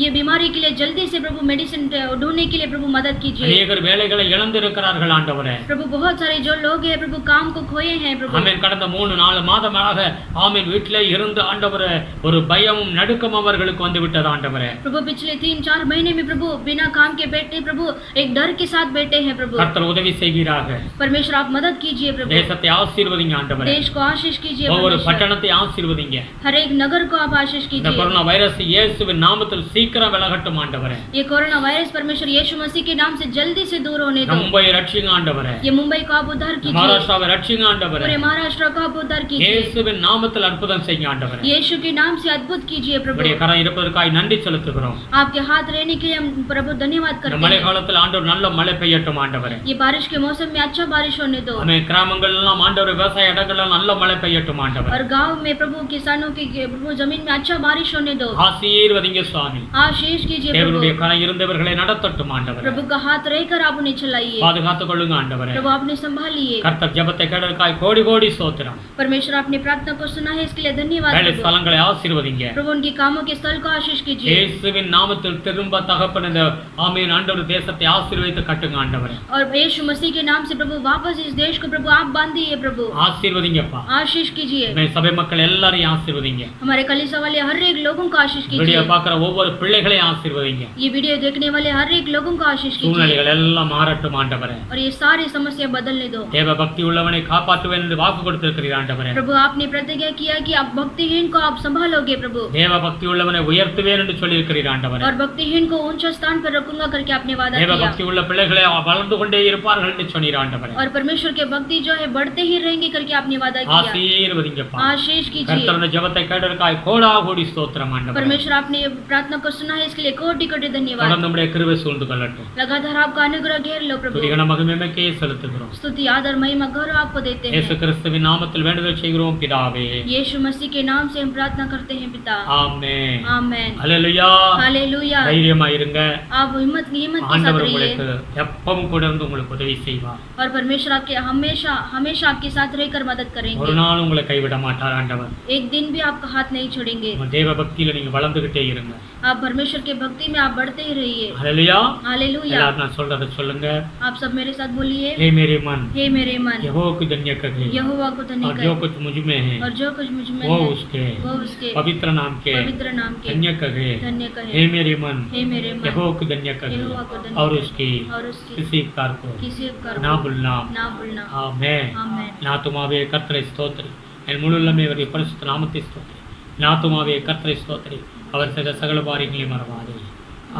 ये बीमारी के लिए जल्दी से प्रभु मेडिसिन ढूंढने के लिए प्रभु मदद कीजिए। அநேகர் வேலைகளை இழந்திருக்கிறார்கள் ஆண்டவரே. प्रभु बहुत सारे जो लोग हैं प्रभु काम को खोए हैं प्रभु। ஆமென். கடந்த 3-4 மாதமாக ஆமென் வீட்டிலே இருந்து ஆண்டவரே ஒரு பயமும் நடுக்கம் அவர்களுக்கு வந்து விட்டது ஆண்டவரே. प्रभु पिछले 3-4 महीने में प्रभु बिना काम के बैठे प्रभु, एक डर के साथ बैठे हैं प्रभु। கர்த்தர் உதவி செய்வீராக. परमेश्वर आप मदद कीजिए प्रभु, தேசத்தை ஆசீர்வதிங்க ஆண்டவரே. देश को आशीष कीजिए ஒவ்வொரு परमेश्वर, பட்டணத்தை ஆசீர்வதிங்க. हर एक नगर को आप आशीष இந்த कीजिए। கொரோனா வைரஸ் இயேசுவின் நாமத்தில் சீக்கிரம் விலகட்டும் ஆண்டவரே. ये कोरोना वायरस परमेश्वर यीशु मसीह के नाम से जल्दी से दूर होने दो। மும்பை ரட்சிங்க ஆண்டவரே. ये मुंबई को आप उद्धार कीजिए, மகாராஷ்டிராவை ரட்சிங்க ஆண்டவரே. पूरे महाराष्ट्र को आप उद्धार कीजिए। இயேசுவின் நாமத்தில் அற்புதம் செய்யுங்க ஆண்டவரே. यीशु के नाम से अद्भुत कीजिए प्रभु। உம்முடைய கரம் இருப்பதற்காக நன்றி செலுத்துகிறோம். आपके हाथ रहने के लिए हम प्रभु धन्यवाद இந்த करते மழை हैं। காலத்தில் ஆண்டவர் நல்ல மழை பெய்யட்டும் ஆண்டவரே. ये बारिश के मौसम में अच्छा बारिश होने दो, ஆமென். கிராமங்கள் எல்லாம் ஆண்டவர் விவசாய இடங்கள்லாம் நல்ல மழை பெய்யட்டும் ஆண்டவரே. और गांव में प्रभु किसानों की प्रभु जमीन में अच्छा बारिश होने दो। ஆசீர்வதிங்க சுவாமி. आशीष कीजिए தேவனுடைய प्रभु, கரம் இருந்தவர்களை நடத்தட்டும் ஆண்டவரே. प्रभु का हाथ रहकर आप उन्हें चलाइए, பாதுகாத்துக் கொள்ளுங்க ஆண்டவரே. प्रभु आपने संभालिए। கர்த்தர் ஜெபத்தை கேட்டதற்காக கோடி கோடி ஸ்தோத்திரம். परमेश्वर आपने प्रार्थना को सुना है, इसके लिए धन्यवाद வேலை प्रभु। ஸ்தலங்களை ஆசீர்வதிங்க. प्रभु उनके कामों के स्थल को आशीष कीजिए। இயேசுவின் நாமத்தில் திரும்ப தகப்பன் இந்த ஆமென் ஆண்டவர் தேசத்தை ஆசீர்வதித்து கட்டுங்க ஆண்டவரே. और यीशु मसीह के नाम से प्रभु वापस इस देश को प्रभु आप बांधिए प्रभु, ஆசீர்வதிங்கப்பா. आशीष कीजिए। ஆமென். சபை மக்கள் எல்லாரையும் ஆசீர்வதிங்க. हमारे कलीसिया वाले हर एक लोगों को आशीष வீடியோ कीजिए। பார்க்குற ஒவ்வொரு பிள்ளைகளையும் ஆசீர்வதிங்க. ये वीडियो देखने वाले हर एक लोगों को आशीष कीजिए, சூழ்நிலைகள் எல்லாம் மாறட்டும் ஆண்டவரே. और ये सारी समस्या बदलने दो। தேவ பக்தி உள்ளவனை காப்பாற்றுவேன் என்று வாக்கு கொடுத்திருக்கிறீர் ஆண்டவரே. प्रभु आपने प्रतिज्ञा किया कि आप भक्तिहीन को आप संभालोगे प्रभु, தேவ பக்தி உள்ளவனை உயர்த்துவேன் என்று சொல்லியிருக்கிறீர் ஆண்டவரே. और भक्तिहीन को ऊंचा स्थान पर रखूंगा करके आपने वादा தேவ किया। பக்தி உள்ள பிள்ளைகளை வளர்ந்து கொண்டே இருப்பார்கள் என்று சொன்னீர் ஆண்டவரே. और परमेश्वर के भक्ति जो है बढ़ते ही रहेंगे करके आपने वादा किया। ஆசீர்வதிங்கப்பா. आशीष कीजिए। கர்த்தர் இந்த ஜெபத்தை கேட்டதற்காக கோடா கோடி ஸ்தோத்திரம் ஆண்டவரே. परमेश्वर आपने ये प्रार्थना को सुना है, इसके लिए कोटि कोटि धन्यवाद। தொடர்ந்து நம்முடைய கிருபை சூழ்ந்து கொள்ளட்டும். लगातार आपका अनुग्रह घेर लो प्रभु, துதிகன மகிமைக்கே செலுத்துகிறோம். स्तुति आदर महिमा गौरव आपको देते இயேசு हैं। கிறிஸ்துவின் நாமத்தில் வேண்டுதல் செய்கிறோம் பிதாவே. यीशु मसीह के नाम से हम प्रार्थना करते हैं पिता, ஆமென். आमेन। அல்லேலூயா. हालेलुया। தைரியமா இருங்க. आप हिम्मत के साथ ஆண்டவர் रहिए, உங்களுக்கு எப்பவும் கூட இருந்து உங்களுக்கு உதவி செய்வார். और परमेश्वर आपके हमेशा हमेशा आपके साथ रहकर मदद ஒரு करेंगे। நாள் உங்களை கைவிட மாட்டார் ஆண்டவர். एक दिन भी आपका हाथ नहीं छोड़ेंगे। உங்க தேவ பக்தியில நீங்க வளர்ந்துகிட்டே இருங்க. आप परमेश्वर के भक्ति में आप बढ़ते ही रहिए। அல்லேலூயா. हालेलुया। எல்லாரும் நான் சொல்றதை சொல்லுங்க. आप सब मेरे साथ बोलिए, हे मेरे मन हे मेरे मन यहोवा को धन्य करे यहोवा को धन्य और जो करे, कुछ मुझ में है और जो कुछ मुझ में वो है उसके वो उसके पवित्र नाम के पवित्र नाम के धन्य करे। धन्य हे कहे। मेरे मन हे मेरे मन यहोवा को धन्य करे यहोवा को धन्य और करे, उसकी और उसकी किसी उपकार को किसी उपकार ना को भूलना. ना भूलना। ஆமென். आमेन। நாத்துமாவே கர்த்தரை ஸ்தோத்திரி. என் முழு உள்ளமே அவருடைய பரிசுத்த நாமத்தை ஸ்தோத்திரி. நாத்துமாவே கர்த்தரை ஸ்தோத்திரி. அவர் செய்த சகல காரியங்களையும் மறவாதே.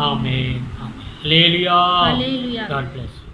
ஆமென். ஆமென். அல்லேலூயா. हालेलुया। God bless you.